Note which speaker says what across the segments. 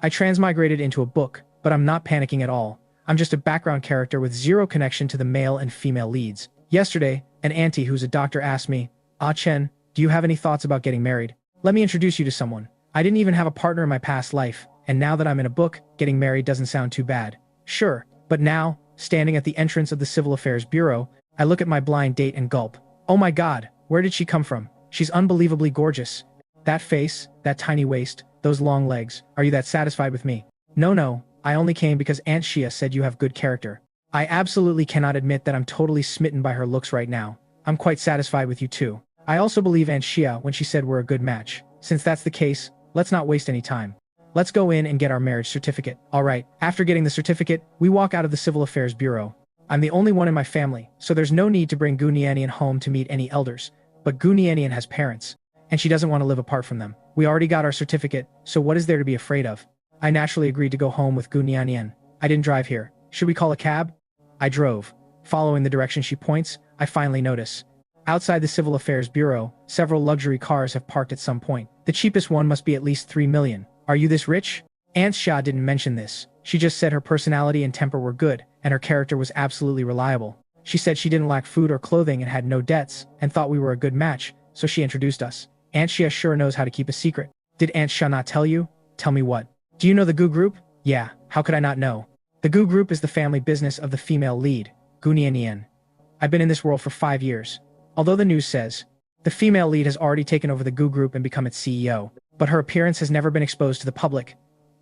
Speaker 1: I transmigrated into a book, but I'm not panicking at all. I'm just a background character with zero connection to the male and female leads. Yesterday, an auntie who's a doctor asked me, Chen, do you have any thoughts about getting married? Let me introduce you to someone. I didn't even have a partner in my past life, and now that I'm in a book, getting married doesn't sound too bad. Sure, but now, standing at the entrance of the Civil Affairs Bureau, I look at my blind date and gulp. Oh my god, where did she come from? She's unbelievably gorgeous. That face, that tiny waist, those long legs, are you that satisfied with me? No, I only came because Aunt Shia said you have good character. I absolutely cannot admit that I'm totally smitten by her looks right now. I'm quite satisfied with you too. I also believe Aunt Shia when she said we're a good match. Since that's the case, let's not waste any time. Let's go in and get our marriage certificate. Alright, after getting the certificate, we walk out of the Civil Affairs Bureau. I'm the only one in my family, so there's no need to bring Niannian home to meet any elders. But Niannian has parents, and she doesn't want to live apart from them. We already got our certificate, so what is there to be afraid of? I naturally agreed to go home with Niannian. I didn't drive here. Should we call a cab? I drove. Following the direction she points, I finally notice. Outside the Civil Affairs Bureau, several luxury cars have parked at some point. The cheapest one must be at least 3 million. Are you this rich? Aunt Shia didn't mention this. She just said her personality and temper were good, and her character was absolutely reliable. She said she didn't lack food or clothing and had no debts, and thought we were a good match, so she introduced us. Aunt Shia sure knows how to keep a secret. Did Aunt Shia not tell you? Tell me what. Do you know the Gu Group? Yeah, how could I not know? The Gu Group is the family business of the female lead, Niannian. I've been in this world for 5 years. Although the news says, the female lead has already taken over the Gu Group and become its CEO, but her appearance has never been exposed to the public.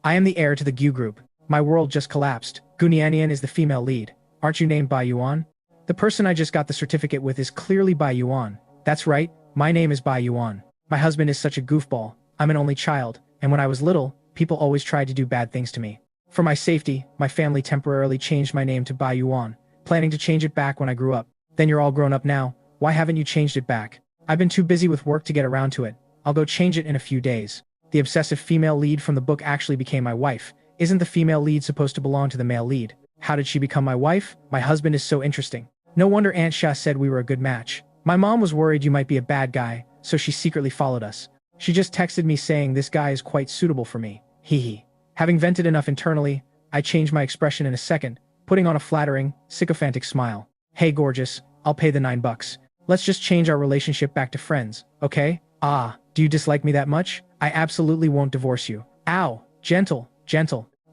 Speaker 1: I am the heir to the Gu Group. My world just collapsed. Niannian is the female lead. Aren't you named Bai Yuan? The person I just got the certificate with is clearly Bai Yuan. That's right, my name is Bai Yuan. My husband is such a goofball. I'm an only child, and when I was little, people always tried to do bad things to me. For my safety, my family temporarily changed my name to Bai Yuan, planning to change it back when I grew up. Then you're all grown up now. Why haven't you changed it back? I've been too busy with work to get around to it. I'll go change it in a few days. The obsessive female lead from the book actually became my wife. Isn't the female lead supposed to belong to the male lead? How did she become my wife? My husband is so interesting. No wonder Aunt Shia said we were a good match. My mom was worried you might be a bad guy, so she secretly followed us. She just texted me saying this guy is quite suitable for me. Hee. Having vented enough internally, I changed my expression in a second, putting on a flattering, sycophantic smile. Hey gorgeous, I'll pay the $9. Let's just change our relationship back to friends, okay? Do you dislike me that much? I absolutely won't divorce you. Ow, gentle.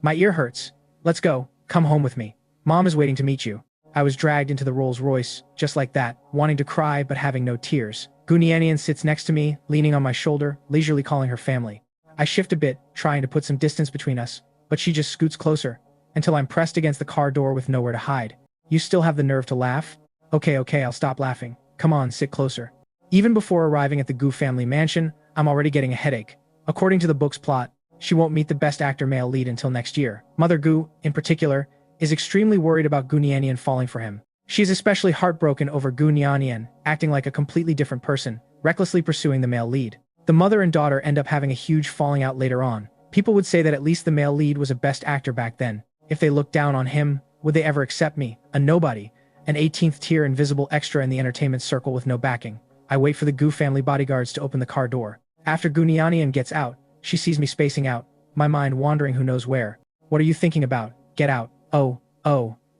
Speaker 1: My ear hurts. Let's go, come home with me. Mom is waiting to meet you. I was dragged into the Rolls Royce, just like that, wanting to cry but having no tears. Niannian sits next to me, leaning on my shoulder, leisurely calling her family. I shift a bit, trying to put some distance between us, but she just scoots closer, until I'm pressed against the car door with nowhere to hide. You still have the nerve to laugh? Okay, I'll stop laughing. Come on, sit closer. Even before arriving at the Gu family mansion, I'm already getting a headache. According to the book's plot, she won't meet the best actor male lead until next year. Mother Gu, in particular, is extremely worried about Niannian falling for him. She is especially heartbroken over Niannian acting like a completely different person, recklessly pursuing the male lead. The mother and daughter end up having a huge falling out later on. People would say that at least the male lead was a best actor back then. If they looked down on him, would they ever accept me, a nobody, an 18th tier invisible extra in the entertainment circle with no backing? I wait for the Gu family bodyguards to open the car door. After Niannian gets out, she sees me spacing out, my mind wandering who knows where. What are you thinking about? Get out. Oh.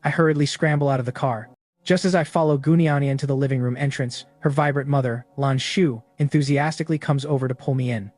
Speaker 1: I hurriedly scramble out of the car. Just as I follow Niannian to the living room entrance, her vibrant mother, Lan Shu, enthusiastically comes over to pull me in.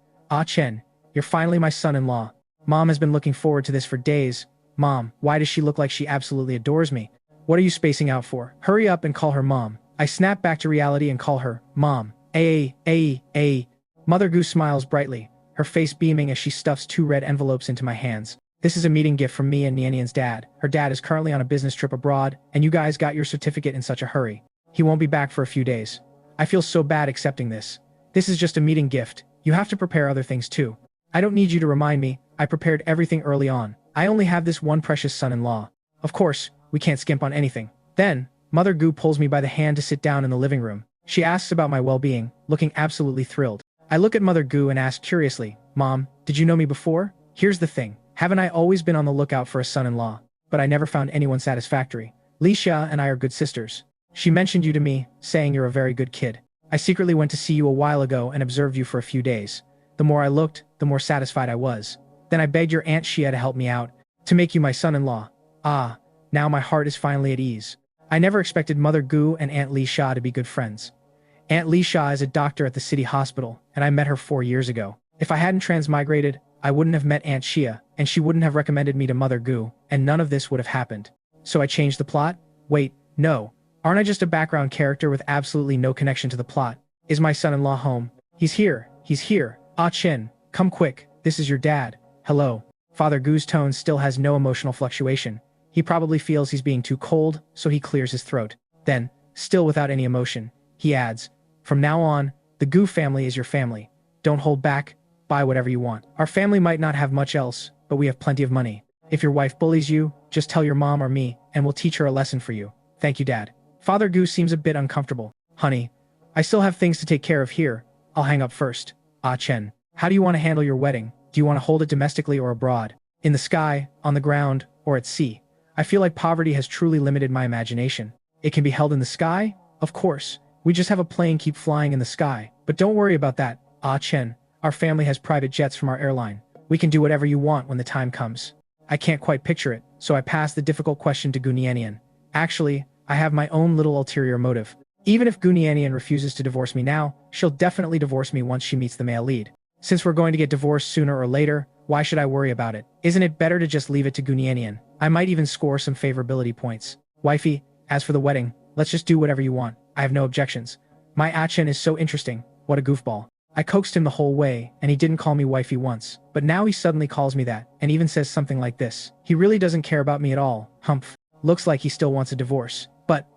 Speaker 1: Chen, you're finally my son-in-law. Mom has been looking forward to this for days. Mom, why does she look like she absolutely adores me? What are you spacing out for? Hurry up and call her Mom. I snap back to reality and call her Mom. Mother Gu smiles brightly, her face beaming as she stuffs 2 red envelopes into my hands. This is a meeting gift from me and Niannian's dad. Her dad is currently on a business trip abroad, and you guys got your certificate in such a hurry. He won't be back for a few days. I feel so bad accepting this. This is just a meeting gift. You have to prepare other things too. I don't need you to remind me. I prepared everything early on. I only have this one precious son-in-law. Of course, we can't skimp on anything. Then, Mother Gu pulls me by the hand to sit down in the living room. She asks about my well-being, looking absolutely thrilled. I look at Mother Gu and ask curiously, Mom, did you know me before? Here's the thing. Haven't I always been on the lookout for a son-in-law? But I never found anyone satisfactory. Li Xia and I are good sisters. She mentioned you to me, saying you're a very good kid. I secretly went to see you a while ago and observed you for a few days. The more I looked, the more satisfied I was. Then I begged your Aunt Xia to help me out, to make you my son-in-law. Ah, now my heart is finally at ease. I never expected Mother Gu and Aunt Li Xia to be good friends. Aunt Li Xia is a doctor at the city hospital, and I met her 4 years ago. If I hadn't transmigrated, I wouldn't have met Aunt Xia, and she wouldn't have recommended me to Mother Gu, and none of this would have happened. So I changed the plot? Wait, no. Aren't I just a background character with absolutely no connection to the plot? Is my son-in-law home? He's here. Ah Chen, come quick, this is your dad. Hello. Father Gu's tone still has no emotional fluctuation. He probably feels he's being too cold, so he clears his throat. Then, still without any emotion, he adds, from now on, the Gu family is your family. Don't hold back, buy whatever you want. Our family might not have much else, but we have plenty of money. If your wife bullies you, just tell your mom or me, and we'll teach her a lesson for you. Thank you, Dad. Father Gu seems a bit uncomfortable. Honey, I still have things to take care of here. I'll hang up first. Ah Chen, how do you want to handle your wedding? Do you want to hold it domestically or abroad? In the sky, on the ground, or at sea? I feel like poverty has truly limited my imagination. It can be held in the sky? Of course. We just have a plane keep flying in the sky. But don't worry about that. Ah Chen, our family has private jets from our airline. We can do whatever you want when the time comes. I can't quite picture it, so I pass the difficult question to Niannian. Actually, I have my own little ulterior motive. Even if Niannian refuses to divorce me now, she'll definitely divorce me once she meets the male lead. Since we're going to get divorced sooner or later, why should I worry about it? Isn't it better to just leave it to Niannian? I might even score some favorability points. Wifey, as for the wedding, let's just do whatever you want. I have no objections. My Achen is so interesting. What a goofball. I coaxed him the whole way, and he didn't call me wifey once. But now he suddenly calls me that, and even says something like this. He really doesn't care about me at all. Humph. Looks like he still wants a divorce. But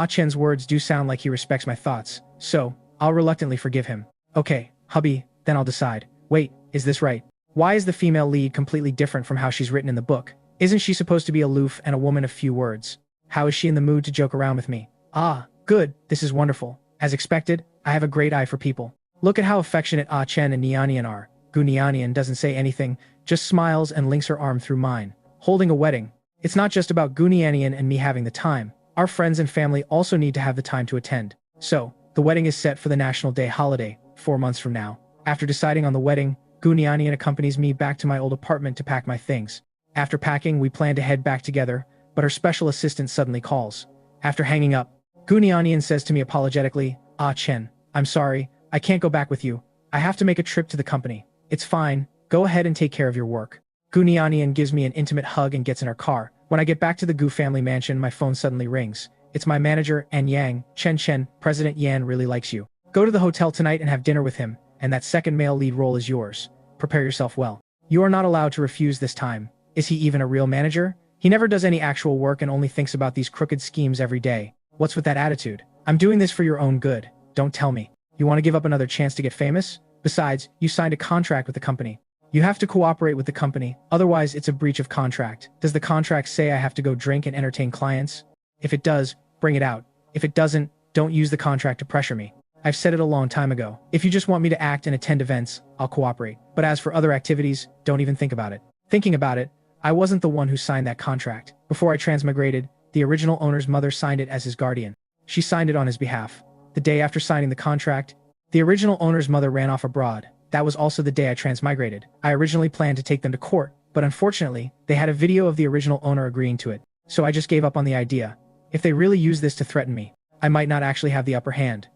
Speaker 1: Chen's words do sound like he respects my thoughts, so I'll reluctantly forgive him. Okay, hubby, then I'll decide. Wait, is this right? Why is the female lead completely different from how she's written in the book? Isn't she supposed to be aloof and a woman of few words? How is she in the mood to joke around with me? Ah, good, this is wonderful. As expected, I have a great eye for people. Look at how affectionate Chen and Niannian are. Niannian doesn't say anything, just smiles and links her arm through mine. Holding a wedding. It's not just about Niannian and me having the time. Our friends and family also need to have the time to attend. So, the wedding is set for the National Day holiday, 4 months from now. After deciding on the wedding, Niannian accompanies me back to my old apartment to pack my things. After packing, we plan to head back together, but her special assistant suddenly calls. After hanging up, Niannian says to me apologetically, Chen, I'm sorry, I can't go back with you. I have to make a trip to the company. It's fine, go ahead and take care of your work. Niannian gives me an intimate hug and gets in her car. When I get back to the Gu family mansion, my phone suddenly rings. It's my manager, An Yang. Shen Chen, President Yan really likes you. Go to the hotel tonight and have dinner with him, and that second male lead role is yours. Prepare yourself well. You are not allowed to refuse this time. Is he even a real manager? He never does any actual work and only thinks about these crooked schemes every day. What's with that attitude? I'm doing this for your own good. Don't tell me. You want to give up another chance to get famous? Besides, you signed a contract with the company. You have to cooperate with the company, otherwise it's a breach of contract. Does the contract say I have to go drink and entertain clients? If it does, bring it out. If it doesn't, don't use the contract to pressure me. I've said it a long time ago. If you just want me to act and attend events, I'll cooperate. But as for other activities, don't even think about it. Thinking about it, I wasn't the one who signed that contract. Before I transmigrated, the original owner's mother signed it as his guardian. She signed it on his behalf. The day after signing the contract, the original owner's mother ran off abroad. That was also the day I transmigrated. I originally planned to take them to court, but unfortunately, they had a video of the original owner agreeing to it. So I just gave up on the idea. If they really use this to threaten me, I might not actually have the upper hand.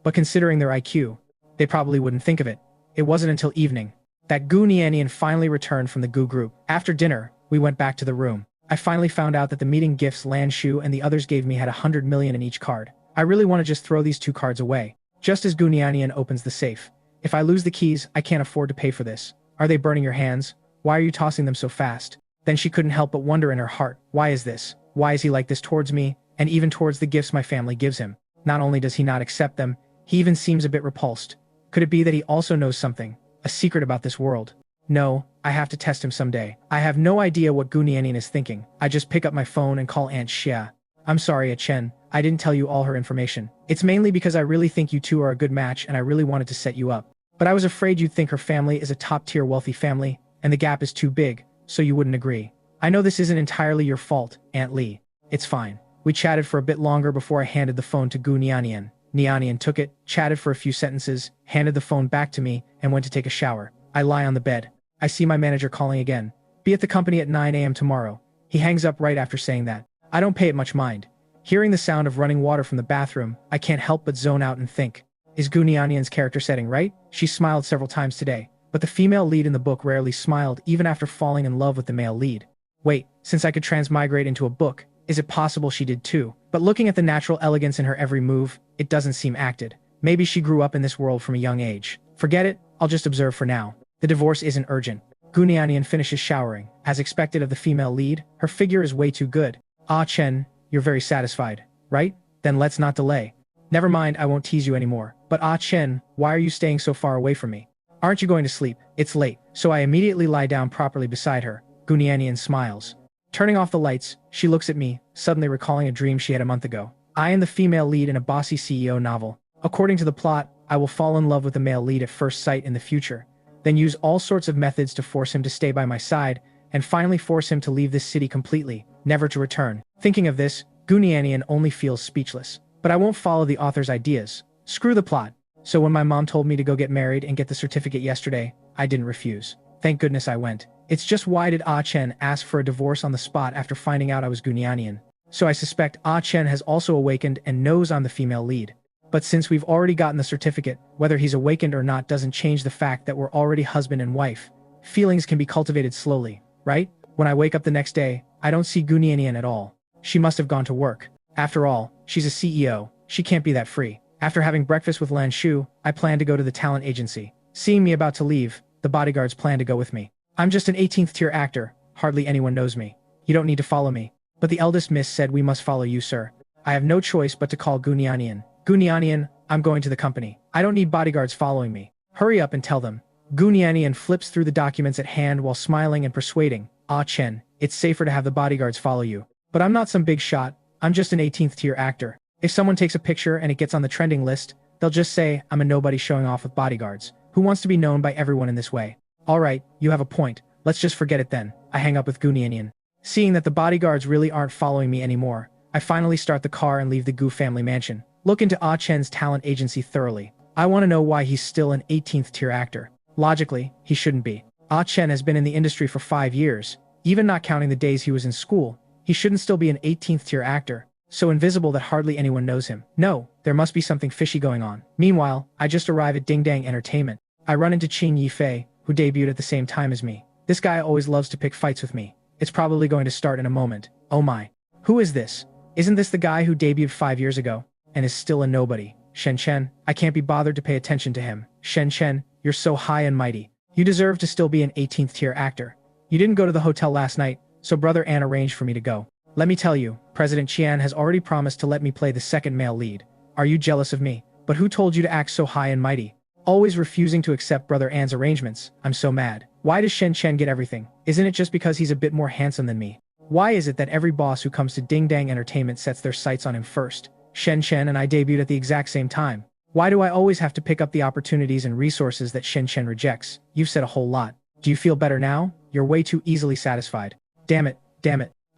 Speaker 1: But considering their IQ, they probably wouldn't think of it. It wasn't until evening that Niannian finally returned from the Gu group. After dinner, we went back to the room. I finally found out that the meeting gifts Lan Shu and the others gave me had 100 million in each card. I really want to just throw these 2 cards away. Just as Niannian opens the safe. If I lose the keys, I can't afford to pay for this. Are they burning your hands? Why are you tossing them so fast? Then she couldn't help but wonder in her heart, why is this? Why is he like this towards me, and even towards the gifts my family gives him? Not only does he not accept them, he even seems a bit repulsed. Could it be that he also knows something, a secret about this world? No, I have to test him someday. I have no idea what Niannian is thinking. I just pick up my phone and call Aunt Xia. I'm sorry, Chen. I didn't tell you all her information. It's mainly because I really think you two are a good match and I really wanted to set you up. But I was afraid you'd think her family is a top-tier wealthy family, and the gap is too big, so you wouldn't agree. I know this isn't entirely your fault, Aunt Li. It's fine. We chatted for a bit longer before I handed the phone to Niannian. Niannian took it, chatted for a few sentences, handed the phone back to me, and went to take a shower. I lie on the bed. I see my manager calling again. Be at the company at 9 a.m. tomorrow. He hangs up right after saying that. I don't pay it much mind. Hearing the sound of running water from the bathroom, I can't help but zone out and think. Is Niannian's character setting right? She smiled several times today, but the female lead in the book rarely smiled even after falling in love with the male lead. Wait, since I could transmigrate into a book, is it possible she did too? But looking at the natural elegance in her every move, it doesn't seem acted. Maybe she grew up in this world from a young age. Forget it, I'll just observe for now. The divorce isn't urgent. Niannian finishes showering. As expected of the female lead, her figure is way too good. Ah Chen, you're very satisfied, right? Then let's not delay. Never mind, I won't tease you anymore. But Ah Chen, why are you staying so far away from me? Aren't you going to sleep? It's late. So I immediately lie down properly beside her. Niannian smiles. Turning off the lights, she looks at me, suddenly recalling a dream she had a month ago. I am the female lead in a bossy CEO novel. According to the plot, I will fall in love with the male lead at first sight in the future, then use all sorts of methods to force him to stay by my side, and finally force him to leave this city completely, never to return. Thinking of this, Niannian only feels speechless. But I won't follow the author's ideas. Screw the plot. So when my mom told me to go get married and get the certificate yesterday, I didn't refuse. Thank goodness I went. It's just why did Ah Chen ask for a divorce on the spot after finding out I was Niannian? So I suspect Ah Chen has also awakened and knows I'm the female lead. But since we've already gotten the certificate, whether he's awakened or not doesn't change the fact that we're already husband and wife. Feelings can be cultivated slowly, right? When I wake up the next day, I don't see Niannian at all. She must have gone to work. After all, she's a CEO. She can't be that free. After having breakfast with Lan Shu, I plan to go to the talent agency. Seeing me about to leave, the bodyguards plan to go with me. I'm just an 18th tier actor. Hardly anyone knows me. You don't need to follow me. But the eldest miss said we must follow you, sir. I have no choice but to call Niannian. Niannian, I'm going to the company. I don't need bodyguards following me. Hurry up and tell them. Niannian flips through the documents at hand while smiling and persuading. Ah Chen, it's safer to have the bodyguards follow you. But I'm not some big shot. I'm just an 18th tier actor. If someone takes a picture and it gets on the trending list, they'll just say I'm a nobody showing off with bodyguards. Who wants to be known by everyone in this way? Alright, you have a point. Let's just forget it then. I hang up with Niannian. Seeing that the bodyguards really aren't following me anymore, I finally start the car and leave the Gu family mansion. Look into Ah Chen's talent agency thoroughly. I want to know why he's still an 18th tier actor. Logically, he shouldn't be. Ah Chen has been in the industry for 5 years. Even not counting the days he was in school, he shouldn't still be an 18th tier actor. So invisible that hardly anyone knows him. No, there must be something fishy going on. Meanwhile, I just arrive at Ding Dang Entertainment. I run into Qin Yifei, who debuted at the same time as me. This guy always loves to pick fights with me. It's probably going to start in a moment. Oh my. Who is this? Isn't this the guy who debuted 5 years ago, and is still a nobody? Shen Chen, I can't be bothered to pay attention to him. Shen Chen, you're so high and mighty. You deserve to still be an 18th tier actor. You didn't go to the hotel last night, so Brother An arranged for me to go. Let me tell you, President Qian has already promised to let me play the second male lead. Are you jealous of me? But who told you to act so high and mighty? Always refusing to accept Brother An's arrangements. I'm so mad. Why does Shen Chen get everything? Isn't it just because he's a bit more handsome than me? Why is it that every boss who comes to Ding Dang Entertainment sets their sights on him first? Shen Chen and I debuted at the exact same time. Why do I always have to pick up the opportunities and resources that Shen Chen rejects? You've said a whole lot. Do you feel better now? You're way too easily satisfied. Damn it.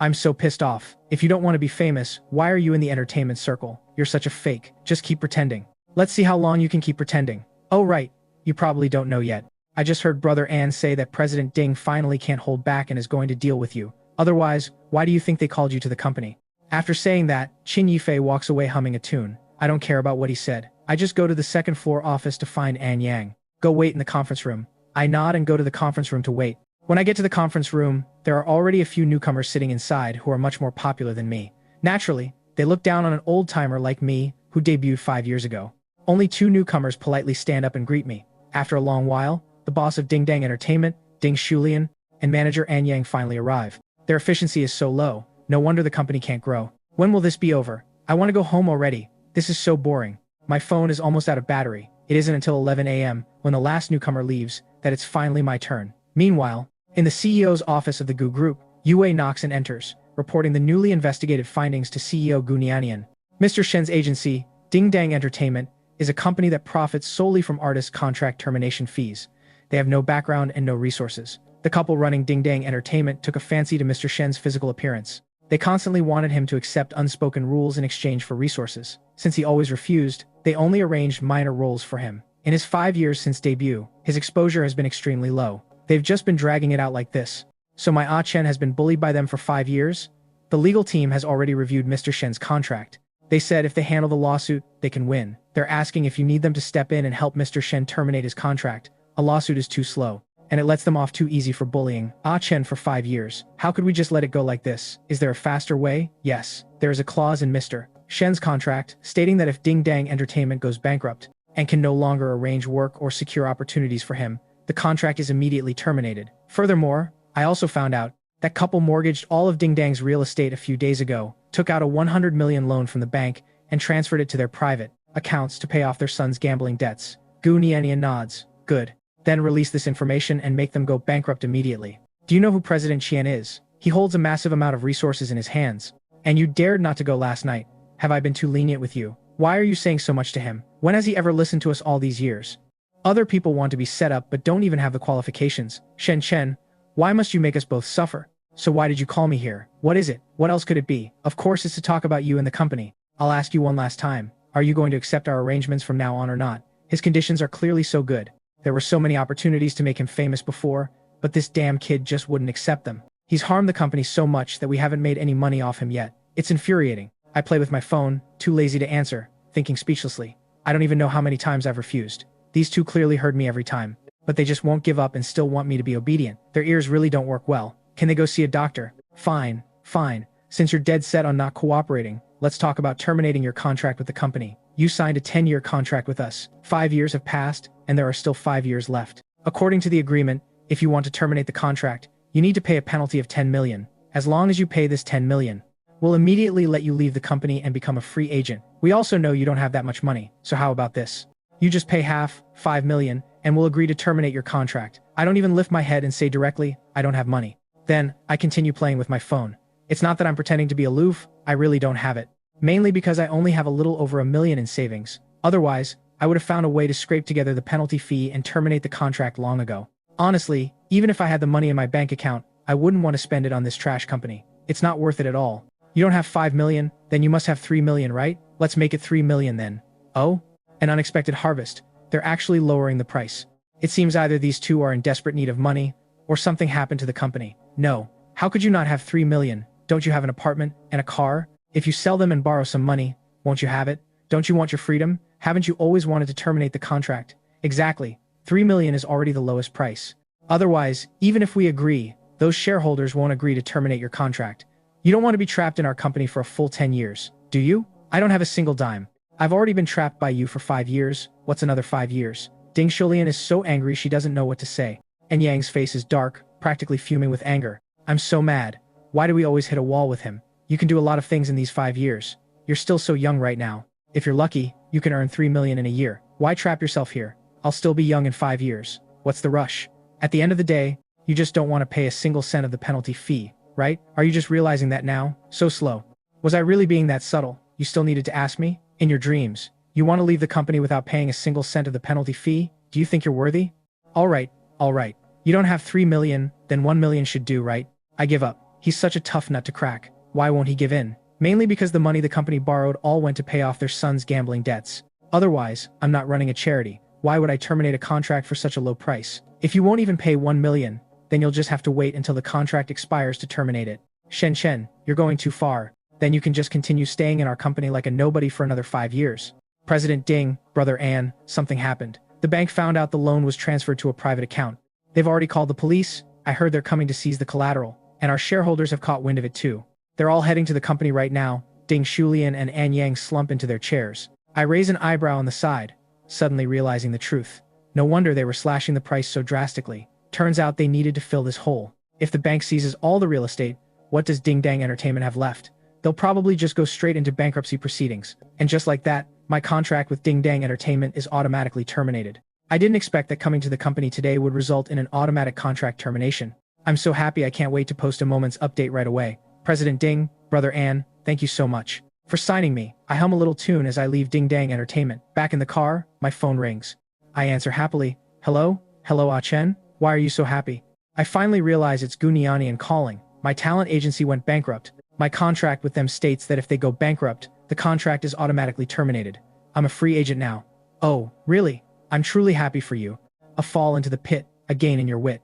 Speaker 1: I'm so pissed off. If you don't want to be famous, why are you in the entertainment circle? You're such a fake. Just keep pretending. Let's see how long you can keep pretending. Oh right, you probably don't know yet. I just heard Brother An say that President Ding finally can't hold back and is going to deal with you. Otherwise, why do you think they called you to the company? After saying that, Qin Yifei walks away humming a tune. I don't care about what he said. I just go to the second floor office to find An Yang. Go wait in the conference room. I nod and go to the conference room to wait. When I get to the conference room, there are already a few newcomers sitting inside who are much more popular than me. Naturally, they look down on an old-timer like me who debuted 5 years ago. Only 2 newcomers politely stand up and greet me. After a long while, the boss of Ding Dang Entertainment, Ding Shulian, and manager An Yang finally arrive. Their efficiency is so low, no wonder the company can't grow. When will this be over? I want to go home already. This is so boring. My phone is almost out of battery. It isn't until 11 a.m., when the last newcomer leaves, that it's finally my turn. Meanwhile, in the CEO's office of the Gu Group, Yue knocks and enters, reporting the newly investigated findings to CEO Niannian. Mr. Shen's agency, Ding Dang Entertainment, is a company that profits solely from artists' contract termination fees. They have no background and no resources. The couple running Ding Dang Entertainment took a fancy to Mr. Shen's physical appearance. They constantly wanted him to accept unspoken rules in exchange for resources. Since he always refused, they only arranged minor roles for him. In his 5 years since debut, his exposure has been extremely low. They've just been dragging it out like this. So my Ah Chen has been bullied by them for 5 years? The legal team has already reviewed Mr. Shen's contract. They said if they handle the lawsuit, they can win. They're asking if you need them to step in and help Mr. Shen terminate his contract. A lawsuit is too slow, and it lets them off too easy for bullying Ah Chen for 5 years. How could we just let it go like this? Is there a faster way? Yes. There is a clause in Mr. Shen's contract stating that if Ding Dang Entertainment goes bankrupt and can no longer arrange work or secure opportunities for him, the contract is immediately terminated. Furthermore, I also found out that couple mortgaged all of Ding Dang's real estate a few days ago, took out a 100 million loan from the bank, and transferred it to their private accounts to pay off their son's gambling debts. Niannian nods. Good. Then release this information and make them go bankrupt immediately. Do you know who President Qian is? He holds a massive amount of resources in his hands. And you dared not to go last night. Have I been too lenient with you? Why are you saying so much to him? When has he ever listened to us all these years? Other people want to be set up but don't even have the qualifications. Shen Chen, why must you make us both suffer? So why did you call me here? What is it? What else could it be? Of course it's to talk about you and the company. I'll ask you one last time. Are you going to accept our arrangements from now on or not? His conditions are clearly so good. There were so many opportunities to make him famous before, but this damn kid just wouldn't accept them. He's harmed the company so much that we haven't made any money off him yet. It's infuriating. I play with my phone, too lazy to answer, thinking speechlessly. I don't even know how many times I've refused. These two clearly heard me every time, but they just won't give up and still want me to be obedient. Their ears really don't work well. Can they go see a doctor? Fine, fine. Since you're dead set on not cooperating, let's talk about terminating your contract with the company. You signed a 10-year contract with us. 5 years have passed, and there are still 5 years left. According to the agreement, if you want to terminate the contract, you need to pay a penalty of 10 million. As long as you pay this 10 million, we'll immediately let you leave the company and become a free agent. We also know you don't have that much money, so how about this? You just pay half, 5 million, and we'll agree to terminate your contract. I don't even lift my head and say directly, I don't have money. Then, I continue playing with my phone. It's not that I'm pretending to be aloof, I really don't have it. Mainly because I only have a little over 1 million in savings. Otherwise, I would have found a way to scrape together the penalty fee and terminate the contract long ago. Honestly, even if I had the money in my bank account, I wouldn't want to spend it on this trash company. It's not worth it at all. You don't have 5 million, then you must have 3 million, right? Let's make it 3 million then. Oh? An unexpected harvest. They're actually lowering the price. It seems either these two are in desperate need of money, or something happened to the company. No. How could you not have 3 million? Don't you have an apartment and a car? If you sell them and borrow some money, won't you have it? Don't you want your freedom? Haven't you always wanted to terminate the contract? Exactly. 3 million is already the lowest price. Otherwise, even if we agree, those shareholders won't agree to terminate your contract. You don't want to be trapped in our company for a full 10 years, do you? I don't have a single dime. I've already been trapped by you for 5 years. What's another 5 years? Ding Shulian is so angry she doesn't know what to say. And Yang's face is dark, practically fuming with anger. I'm so mad. Why do we always hit a wall with him? You can do a lot of things in these 5 years. You're still so young right now. If you're lucky, you can earn 3 million in a year. Why trap yourself here? I'll still be young in 5 years. What's the rush? At the end of the day, you just don't want to pay a single cent of the penalty fee, right? Are you just realizing that now? So slow. Was I really being that subtle? You still needed to ask me? In your dreams, you want to leave the company without paying a single cent of the penalty fee? Do you think you're worthy? All right. You don't have 3 million, then 1 million should do, right? I give up. He's such a tough nut to crack. Why won't he give in? Mainly because the money the company borrowed all went to pay off their son's gambling debts. Otherwise, I'm not running a charity. Why would I terminate a contract for such a low price? If you won't even pay 1 million, then you'll just have to wait until the contract expires to terminate it. Shen Chen, you're going too far. Then you can just continue staying in our company like a nobody for another 5 years. President Ding, Brother An, something happened. The bank found out the loan was transferred to a private account. They've already called the police. I heard they're coming to seize the collateral, and our shareholders have caught wind of it too. They're all heading to the company right now. Ding Shulian and An Yang slump into their chairs. I raise an eyebrow on the side, suddenly realizing the truth. No wonder they were slashing the price so drastically. Turns out they needed to fill this hole. If the bank seizes all the real estate, what does Ding Dang Entertainment have left? They'll probably just go straight into bankruptcy proceedings. And just like that, my contract with Ding Dang Entertainment is automatically terminated. I didn't expect that coming to the company today would result in an automatic contract termination. I'm so happy I can't wait to post a moment's update right away. President Ding, Brother An, thank you so much for signing me. I hum a little tune as I leave Ding Dang Entertainment. Back in the car, my phone rings. I answer happily. Hello? Hello, Ah Chen? Why are you so happy? I finally realize it's Niannian calling. My talent agency went bankrupt. My contract with them states that if they go bankrupt, the contract is automatically terminated. I'm a free agent now. Oh, really? I'm truly happy for you. A fall into the pit, a gain in your wit.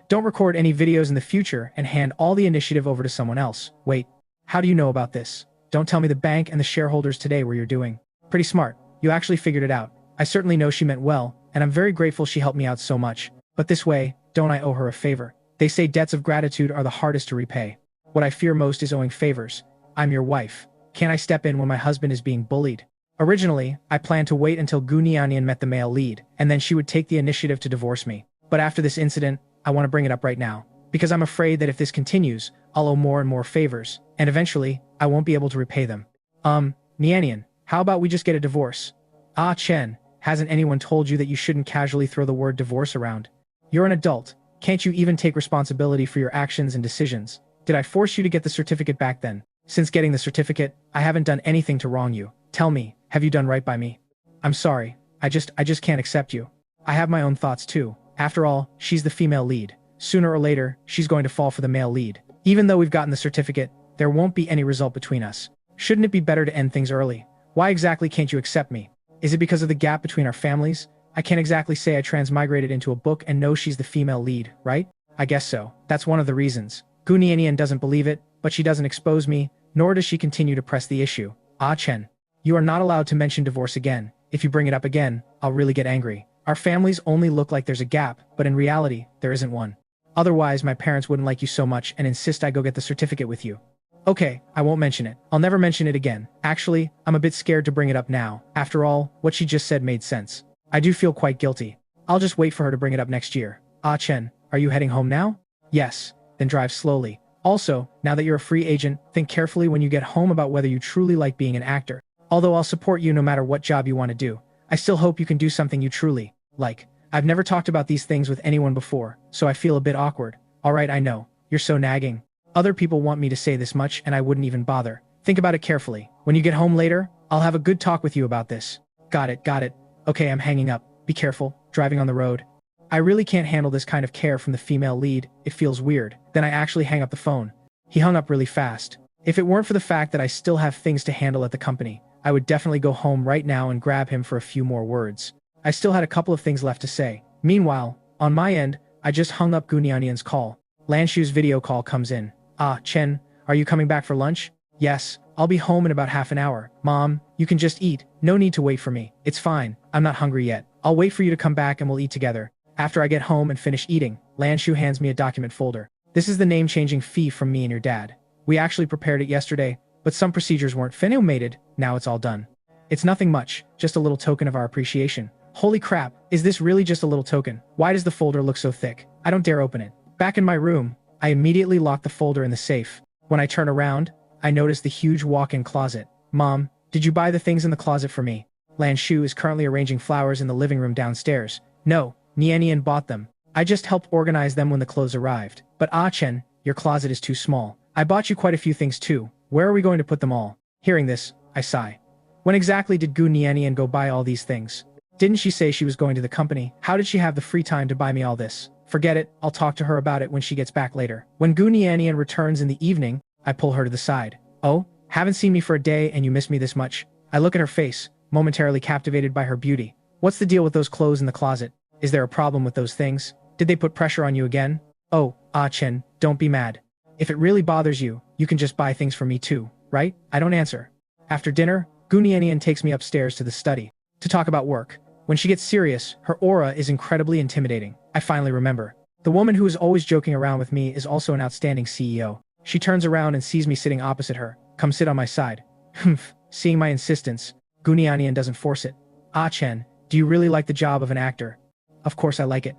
Speaker 1: Don't record any videos in the future and hand all the initiative over to someone else. Wait, how do you know about this? Don't tell me the bank and the shareholders today were you're doing. Pretty smart. You actually figured it out. I certainly know she meant well, and I'm very grateful she helped me out so much. But this way, don't I owe her a favor? They say debts of gratitude are the hardest to repay. What I fear most is owing favors. I'm your wife. Can't I step in when my husband is being bullied? Originally, I planned to wait until Niannian met the male lead, and then she would take the initiative to divorce me. But after this incident, I want to bring it up right now, because I'm afraid that if this continues, I'll owe more and more favors, and eventually, I won't be able to repay them. Niannian, how about we just get a divorce? Ah, Chen, hasn't anyone told you that you shouldn't casually throw the word divorce around? You're an adult. Can't you even take responsibility for your actions and decisions? Did I force you to get the certificate back then? Since getting the certificate, I haven't done anything to wrong you. Tell me, have you done right by me? I'm sorry, I just can't accept you. I have my own thoughts too. After all, she's the female lead. Sooner or later, she's going to fall for the male lead. Even though we've gotten the certificate, there won't be any result between us. Shouldn't it be better to end things early? Why exactly can't you accept me? Is it because of the gap between our families? I can't exactly say I transmigrated into a book and know she's the female lead, right? I guess so. That's one of the reasons. Niannian doesn't believe it, but she doesn't expose me, nor does she continue to press the issue. Ah, Chen. You are not allowed to mention divorce again. If you bring it up again, I'll really get angry. Our families only look like there's a gap, but in reality, there isn't one. Otherwise, my parents wouldn't like you so much and insist I go get the certificate with you. Okay, I won't mention it. I'll never mention it again. Actually, I'm a bit scared to bring it up now. After all, what she just said made sense. I do feel quite guilty. I'll just wait for her to bring it up next year. Ah, Chen, are you heading home now? Yes. Then drive slowly. Also, now that you're a free agent, think carefully when you get home about whether you truly like being an actor. Although I'll support you no matter what job you want to do, I still hope you can do something you truly like. I've never talked about these things with anyone before, so I feel a bit awkward. Alright, I know. You're so nagging. Other people want me to say this much and I wouldn't even bother. Think about it carefully. When you get home later, I'll have a good talk with you about this. Got it. Okay, I'm hanging up. Be careful, driving on the road. I really can't handle this kind of care from the female lead. It feels weird. Then I actually hang up the phone. He hung up really fast. If it weren't for the fact that I still have things to handle at the company, I would definitely go home right now and grab him for a few more words. I still had a couple of things left to say. Meanwhile, on my end, I just hung up Niannian's call. Lanshu's video call comes in. Ah, Chen, are you coming back for lunch? Yes, I'll be home in about half an hour. Mom, you can just eat. No need to wait for me. It's fine. I'm not hungry yet. I'll wait for you to come back and we'll eat together. After I get home and finish eating, Lanshu hands me a document folder. This is the name-changing fee from me and your dad. We actually prepared it yesterday, but some procedures weren't finalized. Now it's all done. It's nothing much, just a little token of our appreciation. Holy crap, is this really just a little token? Why does the folder look so thick? I don't dare open it. Back in my room, I immediately lock the folder in the safe. When I turn around, I notice the huge walk-in closet. Mom, did you buy the things in the closet for me? Lanshu is currently arranging flowers in the living room downstairs. No, Niannian bought them. I just helped organize them when the clothes arrived. But Ah Chen, your closet is too small. I bought you quite a few things too. Where are we going to put them all? Hearing this, I sigh. When exactly did Niannian go buy all these things? Didn't she say she was going to the company? How did she have the free time to buy me all this? Forget it, I'll talk to her about it when she gets back later. When Niannian returns in the evening, I pull her to the side. Oh, haven't seen me for a day and you miss me this much? I look at her face, momentarily captivated by her beauty. What's the deal with those clothes in the closet? Is there a problem with those things? Did they put pressure on you again? Oh, Ah Chen, don't be mad. If it really bothers you, you can just buy things for me too, right? I don't answer. After dinner, Niannian takes me upstairs to the study to talk about work. When she gets serious, her aura is incredibly intimidating. I finally remember. The woman who is always joking around with me is also an outstanding CEO. She turns around and sees me sitting opposite her. Come sit on my side. Humph. Seeing my insistence, Niannian doesn't force it. Ah Chen, do you really like the job of an actor? Of course I like it.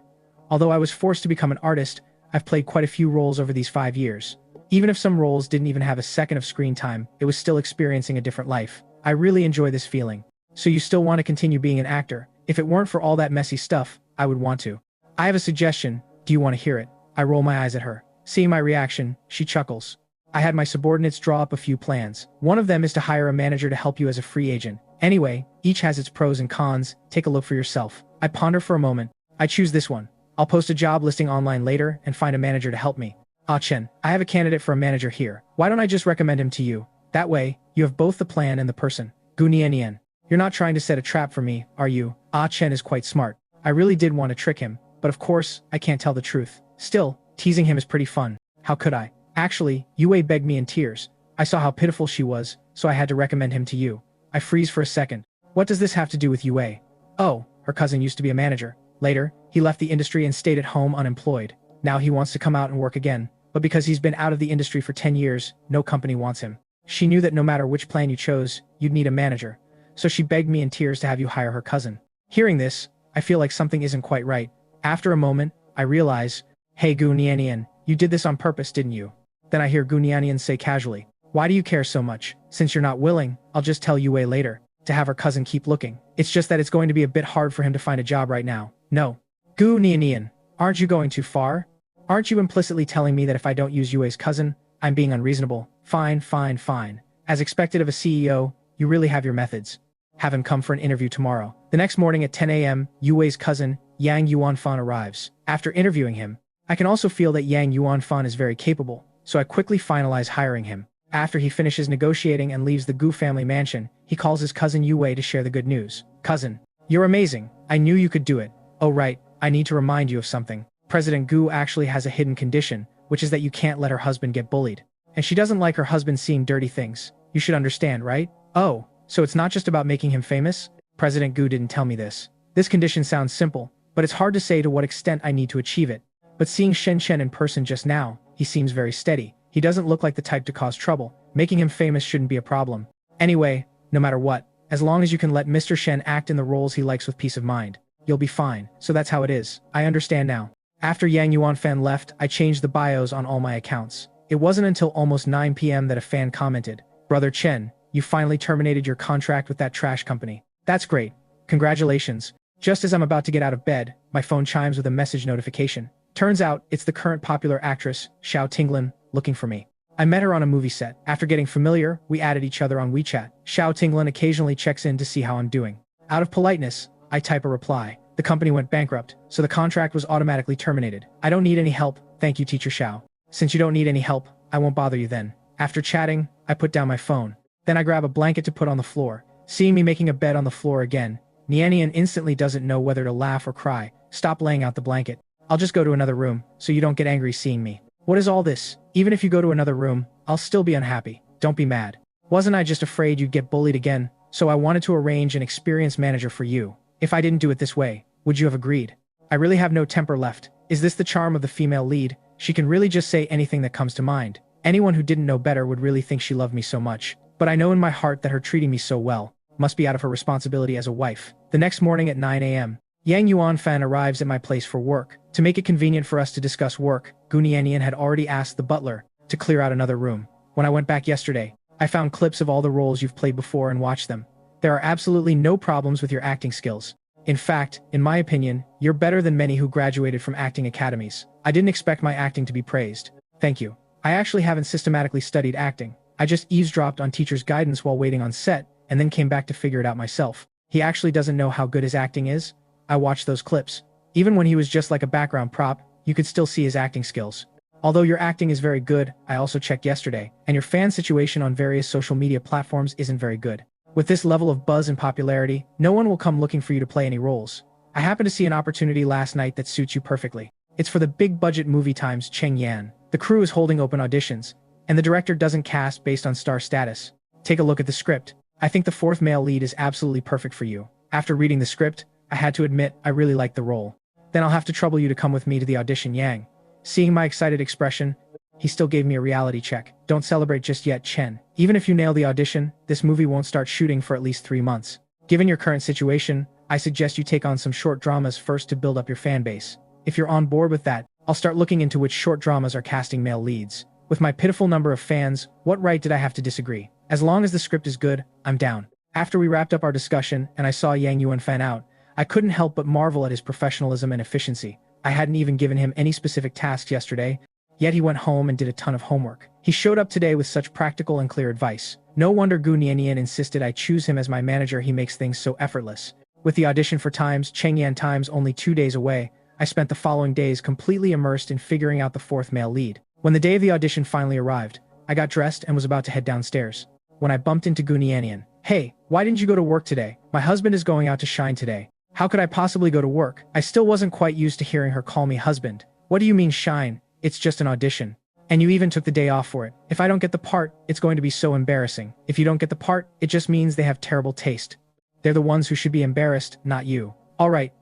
Speaker 1: Although I was forced to become an artist, I've played quite a few roles over these 5 years. Even if some roles didn't even have a second of screen time, it was still experiencing a different life. I really enjoy this feeling. So you still want to continue being an actor? If it weren't for all that messy stuff, I would want to. I have a suggestion. Do you want to hear it? I roll my eyes at her. Seeing my reaction, she chuckles. I had my subordinates draw up a few plans. One of them is to hire a manager to help you as a free agent. Anyway, each has its pros and cons. Take a look for yourself. I ponder for a moment. I choose this one. I'll post a job listing online later and find a manager to help me. Ah Chen, I have a candidate for a manager here. Why don't I just recommend him to you? That way, you have both the plan and the person. Niannian. You're not trying to set a trap for me, are you? Ah Chen is quite smart. I really did want to trick him, but of course, I can't tell the truth. Still, teasing him is pretty fun. How could I? Actually, Yue begged me in tears. I saw how pitiful she was, so I had to recommend him to you. I freeze for a second. What does this have to do with Yue? Oh, her cousin used to be a manager. Later, he left the industry and stayed at home unemployed. Now he wants to come out and work again. But because he's been out of the industry for 10 years, no company wants him. She knew that no matter which plan you chose, you'd need a manager. So she begged me in tears to have you hire her cousin. Hearing this, I feel like something isn't quite right. After a moment, I realize, hey Niannian, you did this on purpose, didn't you? Then I hear Niannian say casually, why do you care so much? Since you're not willing, I'll just tell Yue later, to have her cousin keep looking. It's just that it's going to be a bit hard for him to find a job right now. No. Niannian, aren't you going too far? Aren't you implicitly telling me that if I don't use Yue's cousin, I'm being unreasonable? Fine. As expected of a CEO, you really have your methods. Have him come for an interview tomorrow. The next morning at 10 a.m., Yue's cousin, Yang Yuanfan arrives. After interviewing him, I can also feel that Yang Yuanfan is very capable, so I quickly finalize hiring him. After he finishes negotiating and leaves the Gu family mansion, he calls his cousin Yue to share the good news. Cousin, you're amazing. I knew you could do it. Oh right, I need to remind you of something. President Gu actually has a hidden condition, which is that you can't let her husband get bullied. And she doesn't like her husband seeing dirty things. You should understand, right? Oh, so it's not just about making him famous? President Gu didn't tell me this. This condition sounds simple, but it's hard to say to what extent I need to achieve it. But seeing Shen Chen in person just now, he seems very steady. He doesn't look like the type to cause trouble. Making him famous shouldn't be a problem. Anyway, no matter what, as long as you can let Mr. Shen act in the roles he likes with peace of mind, you'll be fine. So that's how it is. I understand now. After Yang Yuanfan left, I changed the bios on all my accounts. It wasn't until almost 9 p.m. that a fan commented, Brother Chen, you finally terminated your contract with that trash company. That's great. Congratulations. Just as I'm about to get out of bed, my phone chimes with a message notification. Turns out, it's the current popular actress, Xiao Tinglin, looking for me. I met her on a movie set. After getting familiar, we added each other on WeChat. Xiao Tinglin occasionally checks in to see how I'm doing. Out of politeness, I type a reply. The company went bankrupt, so the contract was automatically terminated. I don't need any help, thank you Teacher Xiao. Since you don't need any help, I won't bother you then. After chatting, I put down my phone. Then I grab a blanket to put on the floor. Seeing me making a bed on the floor again, Niannian instantly doesn't know whether to laugh or cry. Stop laying out the blanket. I'll just go to another room, so you don't get angry seeing me. What is all this? Even if you go to another room, I'll still be unhappy. Don't be mad. Wasn't I just afraid you'd get bullied again? So I wanted to arrange an experienced manager for you. If I didn't do it this way, would you have agreed? I really have no temper left. Is this the charm of the female lead? She can really just say anything that comes to mind. Anyone who didn't know better would really think she loved me so much. But I know in my heart that her treating me so well must be out of her responsibility as a wife. The next morning at 9 a.m., Yang Yuanfan arrives at my place for work. To make it convenient for us to discuss work, Niannian had already asked the butler to clear out another room. When I went back yesterday, I found clips of all the roles you've played before and watched them. There are absolutely no problems with your acting skills. In fact, in my opinion, you're better than many who graduated from acting academies. I didn't expect my acting to be praised. Thank you. I actually haven't systematically studied acting. I just eavesdropped on teacher's guidance while waiting on set, and then came back to figure it out myself. He actually doesn't know how good his acting is. I watched those clips. Even when he was just like a background prop, you could still see his acting skills. Although your acting is very good, I also checked yesterday, and your fan situation on various social media platforms isn't very good. With this level of buzz and popularity, no one will come looking for you to play any roles. I happened to see an opportunity last night that suits you perfectly. It's for the big budget movie Times Cheng Yan. The crew is holding open auditions, and the director doesn't cast based on star status. Take a look at the script. I think the fourth male lead is absolutely perfect for you. After reading the script, I had to admit I really liked the role. Then I'll have to trouble you to come with me to the audition, Yang. Seeing my excited expression, he still gave me a reality check. Don't celebrate just yet, Chen. Even if you nail the audition, this movie won't start shooting for at least 3 months. Given your current situation, I suggest you take on some short dramas first to build up your fan base. If you're on board with that, I'll start looking into which short dramas are casting male leads. With my pitiful number of fans, what right did I have to disagree? As long as the script is good, I'm down. After we wrapped up our discussion and I saw Yang Yuanfan out, I couldn't help but marvel at his professionalism and efficiency. I hadn't even given him any specific tasks yesterday, yet he went home and did a ton of homework. He showed up today with such practical and clear advice. No wonder Niannian insisted I choose him as my manager. He makes things so effortless. With the audition for Times Chengyan Times only 2 days away, I spent the following days completely immersed in figuring out the fourth male lead. When the day of the audition finally arrived, I got dressed and was about to head downstairs, when I bumped into Niannian. Hey, why didn't you go to work today? My husband is going out to shine today. How could I possibly go to work? I still wasn't quite used to hearing her call me husband. What do you mean shine? It's just an audition. And you even took the day off for it. If I don't get the part, it's going to be so embarrassing. If you don't get the part, it just means they have terrible taste. They're the ones who should be embarrassed, not you. All right,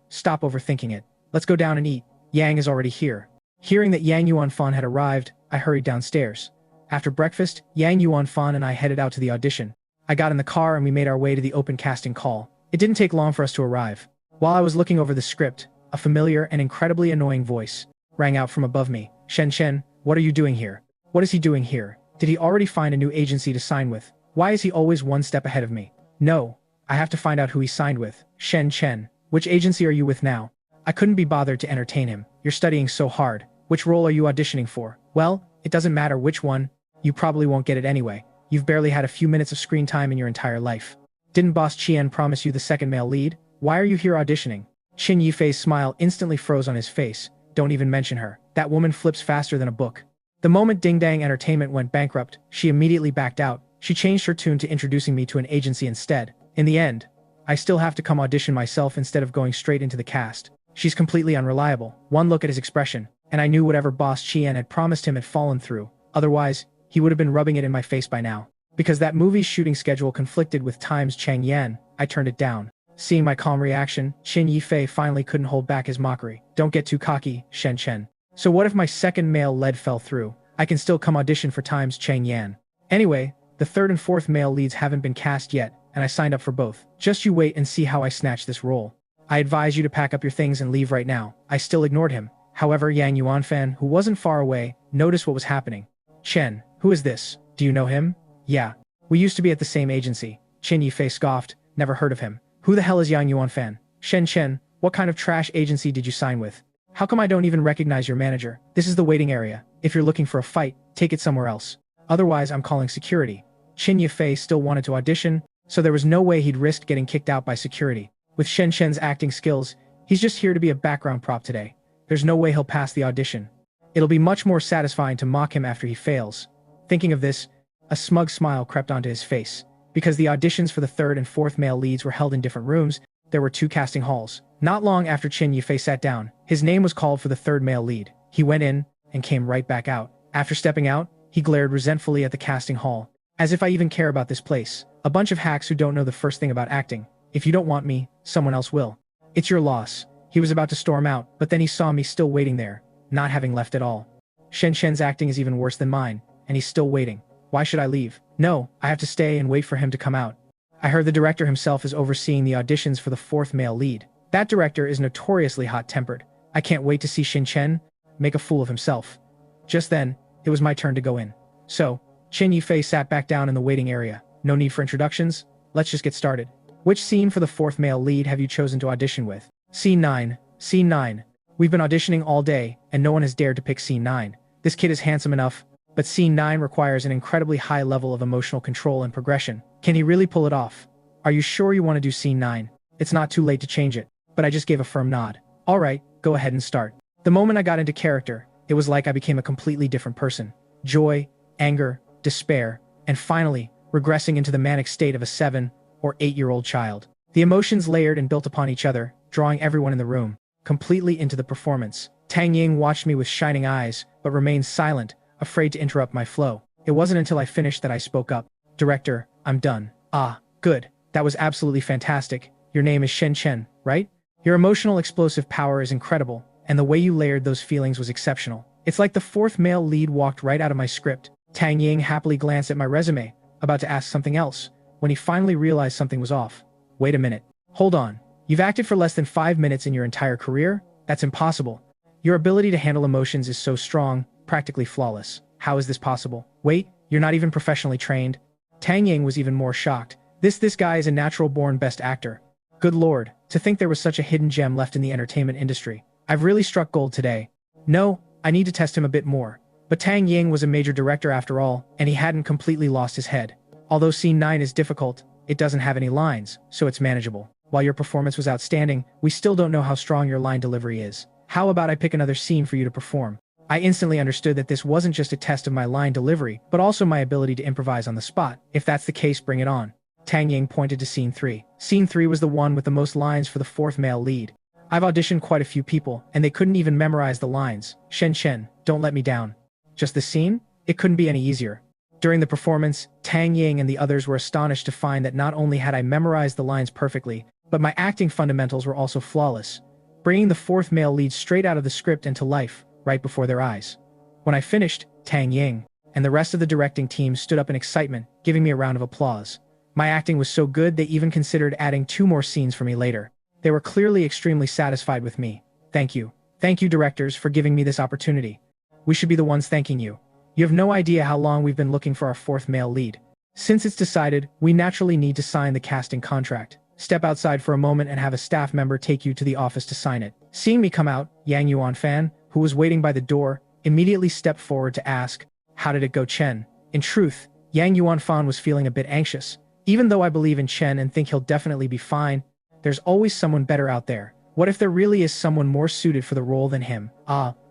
Speaker 1: stop overthinking it. Let's go down and eat. Yang is already here. Hearing that Yang Yuanfan had arrived, I hurried downstairs. After breakfast, Yang Yuanfan and I headed out to the audition. I got in the car and we made our way to the open casting call. It didn't take long for us to arrive. While I was looking over the script, a familiar and incredibly annoying voice rang out from above me. Shen Chen, what are you doing here? What is he doing here? Did he already find a new agency to sign with? Why is he always one step ahead of me? No, I have to find out who he signed with. Shen Chen, which agency are you with now? I couldn't be bothered to entertain him. You're studying so hard. Which role are you auditioning for? Well, it doesn't matter which one. You probably won't get it anyway. You've barely had a few minutes of screen time in your entire life. Didn't Boss Qian promise you the second male lead? Why are you here auditioning? Qin Yifei's smile instantly froze on his face. Don't even mention her. That woman flips faster than a book. The moment Ding Dang Entertainment went bankrupt, she immediately backed out. She changed her tune to introducing me to an agency instead. In the end, I still have to come audition myself instead of going straight into the cast. She's completely unreliable. One look at his expression, and I knew whatever Boss Qian had promised him had fallen through. Otherwise, he would have been rubbing it in my face by now. Because that movie's shooting schedule conflicted with Time's Chang Yan, I turned it down. Seeing my calm reaction, Qin Yifei finally couldn't hold back his mockery. Don't get too cocky, Shen Chen. So what if my second male lead fell through? I can still come audition for Time's Chang Yan. Anyway, the third and fourth male leads haven't been cast yet, and I signed up for both. Just you wait and see how I snatch this role. I advise you to pack up your things and leave right now. I still ignored him. However, Yang Yuanfan, who wasn't far away, noticed what was happening. Chen, who is this? Do you know him? Yeah. We used to be at the same agency. Qin Yifei scoffed. Never heard of him. Who the hell is Yang Yuanfan? Shen Chen, what kind of trash agency did you sign with? How come I don't even recognize your manager? This is the waiting area. If you're looking for a fight, take it somewhere else. Otherwise, I'm calling security. Qin Yifei still wanted to audition, so there was no way he'd risk getting kicked out by security. With Shen Chen's acting skills, he's just here to be a background prop today. There's no way he'll pass the audition. It'll be much more satisfying to mock him after he fails. Thinking of this, a smug smile crept onto his face. Because the auditions for the third and fourth male leads were held in different rooms, there were 2 casting halls. Not long after Qin Yifei sat down, his name was called for the third male lead. He went in, and came right back out. After stepping out, he glared resentfully at the casting hall. As if I even care about this place. A bunch of hacks who don't know the first thing about acting. If you don't want me, someone else will. It's your loss. He was about to storm out, but then he saw me still waiting there, not having left at all. Shen Chen's acting is even worse than mine, and he's still waiting. Why should I leave? No, I have to stay and wait for him to come out. I heard the director himself is overseeing the auditions for the fourth male lead. That director is notoriously hot-tempered. I can't wait to see Shen Chen make a fool of himself. Just then, it was my turn to go in. So, Qin Yifei sat back down in the waiting area. No need for introductions. Let's just get started. Which scene for the fourth male lead have you chosen to audition with? Scene 9. Scene 9. We've been auditioning all day, and no one has dared to pick Scene 9. This kid is handsome enough, but Scene 9 requires an incredibly high level of emotional control and progression. Can he really pull it off? Are you sure you want to do Scene 9? It's not too late to change it, but I just gave a firm nod. Alright, go ahead and start. The moment I got into character, it was like I became a completely different person. Joy, anger, despair, and finally, regressing into the manic state of a 7- or 8-year-old child. The emotions layered and built upon each other, drawing everyone in the room completely into the performance. Tang Ying watched me with shining eyes, but remained silent, afraid to interrupt my flow. It wasn't until I finished that I spoke up. Director, I'm done. Ah, good. That was absolutely fantastic. Your name is Shen Chen, right? Your emotional explosive power is incredible, and the way you layered those feelings was exceptional. It's like the fourth male lead walked right out of my script. Tang Ying happily glanced at my resume, about to ask something else, when he finally realized something was off. Wait a minute. Hold on. You've acted for less than 5 minutes in your entire career? That's impossible. Your ability to handle emotions is so strong, practically flawless. How is this possible? Wait, you're not even professionally trained? Tang Ying was even more shocked. This guy is a natural-born best actor. Good lord, to think there was such a hidden gem left in the entertainment industry. I've really struck gold today. No, I need to test him a bit more. But Tang Ying was a major director after all, and he hadn't completely lost his head. Although Scene 9 is difficult, it doesn't have any lines, so it's manageable. While your performance was outstanding, we still don't know how strong your line delivery is. How about I pick another scene for you to perform? I instantly understood that this wasn't just a test of my line delivery, but also my ability to improvise on the spot. If that's the case, bring it on. Tang Ying pointed to Scene 3. Scene 3 was the one with the most lines for the fourth male lead. I've auditioned quite a few people, and they couldn't even memorize the lines. Shen Chen, don't let me down. Just the scene? It couldn't be any easier. During the performance, Tang Ying and the others were astonished to find that not only had I memorized the lines perfectly, but my acting fundamentals were also flawless, bringing the fourth male lead straight out of the script into life, right before their eyes. When I finished, Tang Ying and the rest of the directing team stood up in excitement, giving me a round of applause. My acting was so good they even considered adding 2 more scenes for me later. They were clearly extremely satisfied with me. Thank you. Thank you, directors, for giving me this opportunity. We should be the ones thanking you. You have no idea how long we've been looking for our fourth male lead. Since it's decided, we naturally need to sign the casting contract. Step outside for a moment and have a staff member take you to the office to sign it. Seeing me come out, Yang Yuan Fan, who was waiting by the door, immediately stepped forward to ask, "How did it go, Chen?" In truth, Yang Yuan Fan was feeling a bit anxious. Even though I believe in Chen and think he'll definitely be fine, there's always someone better out there. What if there really is someone more suited for the role than him?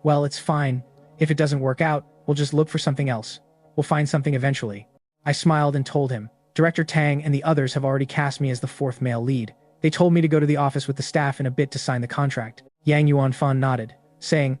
Speaker 1: Well, it's fine. If it doesn't work out, we'll just look for something else. We'll find something eventually. I smiled and told him, Director Tang and the others have already cast me as the fourth male lead. They told me to go to the office with the staff in a bit to sign the contract. Yang Yuan Fan nodded, saying,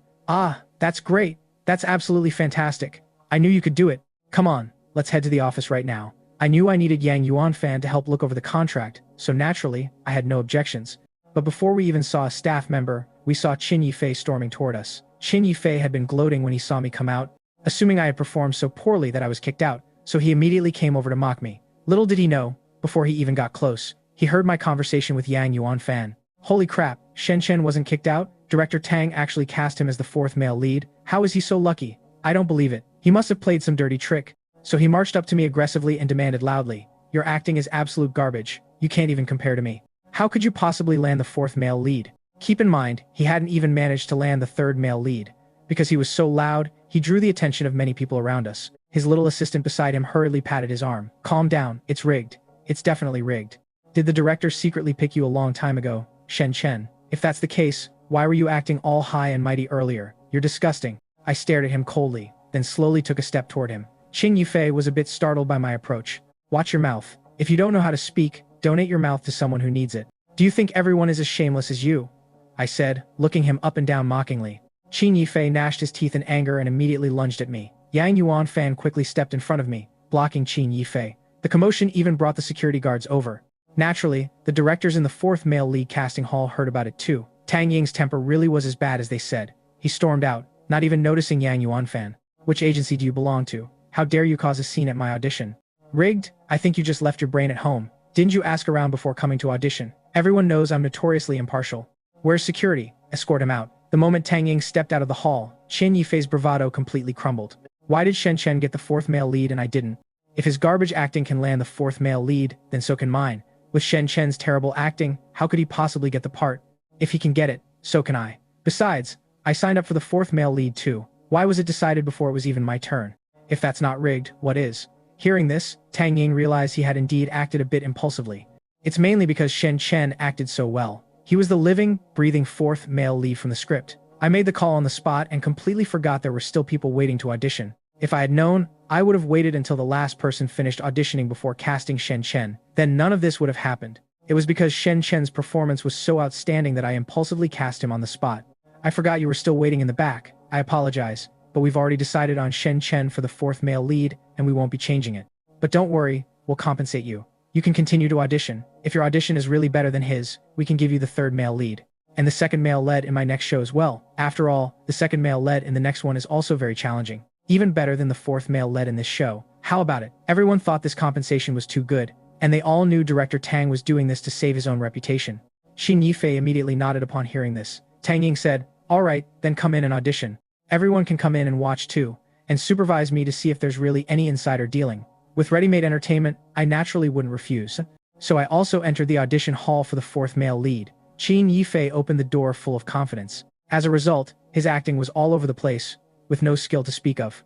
Speaker 1: That's great. That's absolutely fantastic. I knew you could do it. Come on, let's head to the office right now. I knew I needed Yang Yuan Fan to help look over the contract, so naturally, I had no objections. But before we even saw a staff member, we saw Qin Yifei storming toward us. Qin Yifei had been gloating when he saw me come out, assuming I had performed so poorly that I was kicked out, so he immediately came over to mock me. Little did he know, before he even got close, he heard my conversation with Yang Yuan Fan. Holy crap, Shen Chen wasn't kicked out? Director Tang actually cast him as the fourth male lead? How is he so lucky? I don't believe it. He must have played some dirty trick. So he marched up to me aggressively and demanded loudly, "Your acting is absolute garbage. You can't even compare to me. How could you possibly land the fourth male lead?" Keep in mind, he hadn't even managed to land the third male lead. Because he was so loud, he drew the attention of many people around us. His little assistant beside him hurriedly patted his arm. "Calm down, it's rigged. It's definitely rigged. Did the director secretly pick you a long time ago, Shen Chen? If that's the case, why were you acting all high and mighty earlier? You're disgusting." I stared at him coldly, then slowly took a step toward him. Qin Yifei was a bit startled by my approach. "Watch your mouth. If you don't know how to speak, donate your mouth to someone who needs it. Do you think everyone is as shameless as you?" I said, looking him up and down mockingly. Qin Yifei gnashed his teeth in anger and immediately lunged at me. Yang Yuan Fan quickly stepped in front of me, blocking Qin Yifei. The commotion even brought the security guards over. Naturally, the directors in the fourth male lead casting hall heard about it too. Tang Ying's temper really was as bad as they said. He stormed out, not even noticing Yang Yuan Fan. "Which agency do you belong to? How dare you cause a scene at my audition?" "Rigged? I think you just left your brain at home. Didn't you ask around before coming to audition? Everyone knows I'm notoriously impartial." "Where's security? Escort him out." The moment Tang Ying stepped out of the hall, Qin Yifei's bravado completely crumbled. Why did Shen Chen get the fourth male lead and I didn't? If his garbage acting can land the fourth male lead, then so can mine. With Shen Chen's terrible acting, how could he possibly get the part? If he can get it, so can I. Besides, I signed up for the fourth male lead too. Why was it decided before it was even my turn? If that's not rigged, what is? Hearing this, Tang Ying realized he had indeed acted a bit impulsively. It's mainly because Shen Chen acted so well. He was the living, breathing fourth male lead from the script. I made the call on the spot and completely forgot there were still people waiting to audition. If I had known, I would have waited until the last person finished auditioning before casting Shen Chen. Then none of this would have happened. It was because Shen Chen's performance was so outstanding that I impulsively cast him on the spot. I forgot you were still waiting in the back. I apologize, but we've already decided on Shen Chen for the fourth male lead, and we won't be changing it. But don't worry, we'll compensate you. You can continue to audition. If your audition is really better than his, we can give you the third male lead. And the second male lead in my next show as well. After all, the second male lead in the next one is also very challenging. Even better than the fourth male lead in this show. How about it? Everyone thought this compensation was too good, and they all knew Director Tang was doing this to save his own reputation. Qin Yifei immediately nodded upon hearing this. Tang Ying said, "All right, then come in and audition. Everyone can come in and watch too, and supervise me to see if there's really any insider dealing." With ready-made entertainment, I naturally wouldn't refuse. So I also entered the audition hall for the fourth male lead. Qin Yifei opened the door full of confidence. As a result, his acting was all over the place, with no skill to speak of.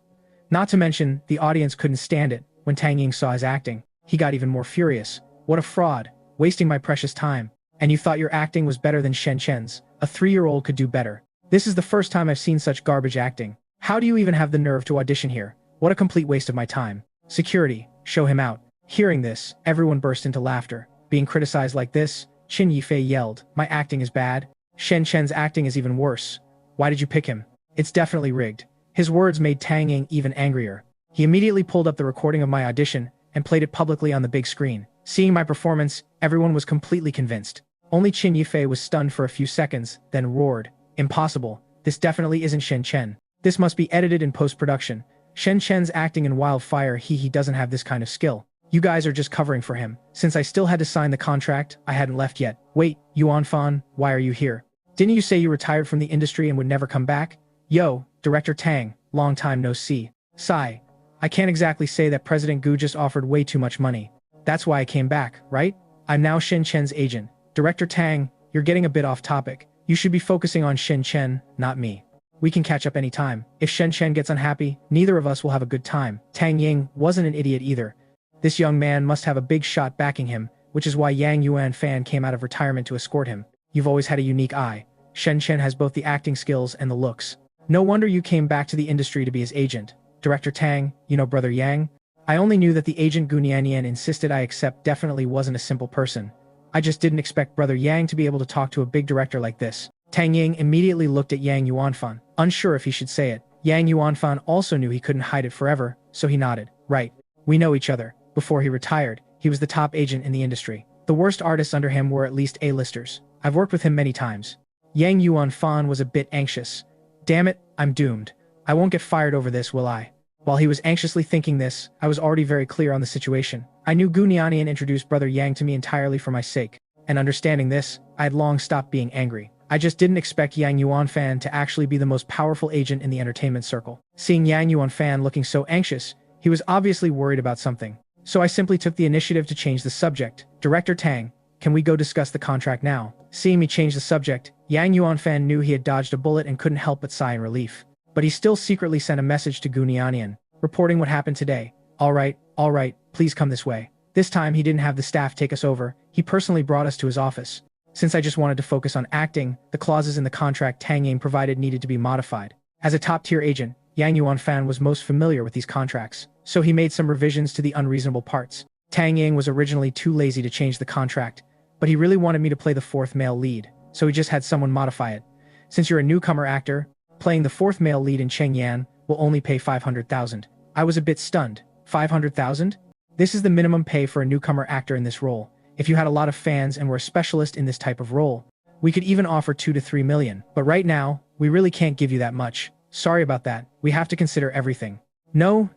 Speaker 1: Not to mention, the audience couldn't stand it. When Tang Ying saw his acting, he got even more furious. "What a fraud, wasting my precious time. And you thought your acting was better than Shen Chen's? A 3-year-old could do better. This is the first time I've seen such garbage acting. How do you even have the nerve to audition here? What a complete waste of my time. Security, show him out." Hearing this, everyone burst into laughter. Being criticized like this, Qin Yifei yelled, "My acting is bad? Shen Chen's acting is even worse. Why did you pick him? It's definitely rigged. His words made Tang Ying even angrier. He immediately pulled up the recording of my audition and played it publicly on the big screen. Seeing my performance, everyone was completely convinced. Only Qin Yifei was stunned for a few seconds, then roared, "Impossible. This definitely isn't Shen Chen. This must be edited in post-production. Shen Chen's acting in Wildfire, he doesn't have this kind of skill. You guys are just covering for him. Since I still had to sign the contract, I hadn't left yet. Wait, Yuan Fan, why are you here? Didn't you say you retired from the industry and would never come back? Yo, Director Tang, long time no see. Sigh. I can't exactly say that President Gu just offered way too much money. That's why I came back, right? I'm now Shen Chen's agent. Director Tang, you're getting a bit off topic. You should be focusing on Shen Chen, not me. We can catch up anytime. If Shen Chen gets unhappy, neither of us will have a good time." Tang Ying wasn't an idiot either. This young man must have a big shot backing him, which is why Yang Yuan Fan came out of retirement to escort him. You've always had a unique eye. Shen Chen has both the acting skills and the looks. No wonder you came back to the industry to be his agent. Director Tang, you know Brother Yang? I only knew that the agent Niannian insisted I accept definitely wasn't a simple person. I just didn't expect Brother Yang to be able to talk to a big director like this. Tang Ying immediately looked at Yang Yuanfan, unsure if he should say it. Yang Yuanfan also knew he couldn't hide it forever, so he nodded. Right. We know each other. Before he retired, he was the top agent in the industry. The worst artists under him were at least A-listers. I've worked with him many times. Yang Yuanfan was a bit anxious. Damn it, I'm doomed. I won't get fired over this, will I? While he was anxiously thinking this, I was already very clear on the situation. I knew Niannian introduced Brother Yang to me entirely for my sake, and understanding this, I had long stopped being angry. I just didn't expect Yang Yuanfan to actually be the most powerful agent in the entertainment circle. Seeing Yang Yuanfan looking so anxious, he was obviously worried about something. So I simply took the initiative to change the subject. Director Tang, can we go discuss the contract now? Seeing me change the subject, Yang Yuanfan knew he had dodged a bullet and couldn't help but sigh in relief. But he still secretly sent a message to Niannian, reporting what happened today. All right, please come this way. This time he didn't have the staff take us over, he personally brought us to his office. Since I just wanted to focus on acting, the clauses in the contract Tang Ying provided needed to be modified. As a top-tier agent, Yang Yuanfan was most familiar with these contracts, so he made some revisions to the unreasonable parts. Tang Ying was originally too lazy to change the contract, but he really wanted me to play the fourth male lead, so he just had someone modify it. Since you're a newcomer actor, playing the fourth male lead in Chengyan will only pay 500,000. I was a bit stunned. 500,000? This is the minimum pay for a newcomer actor in this role. If you had a lot of fans and were a specialist in this type of role, we could even offer 2 to 3 million. But right now, we really can't give you that much. Sorry about that. We have to consider everything. No,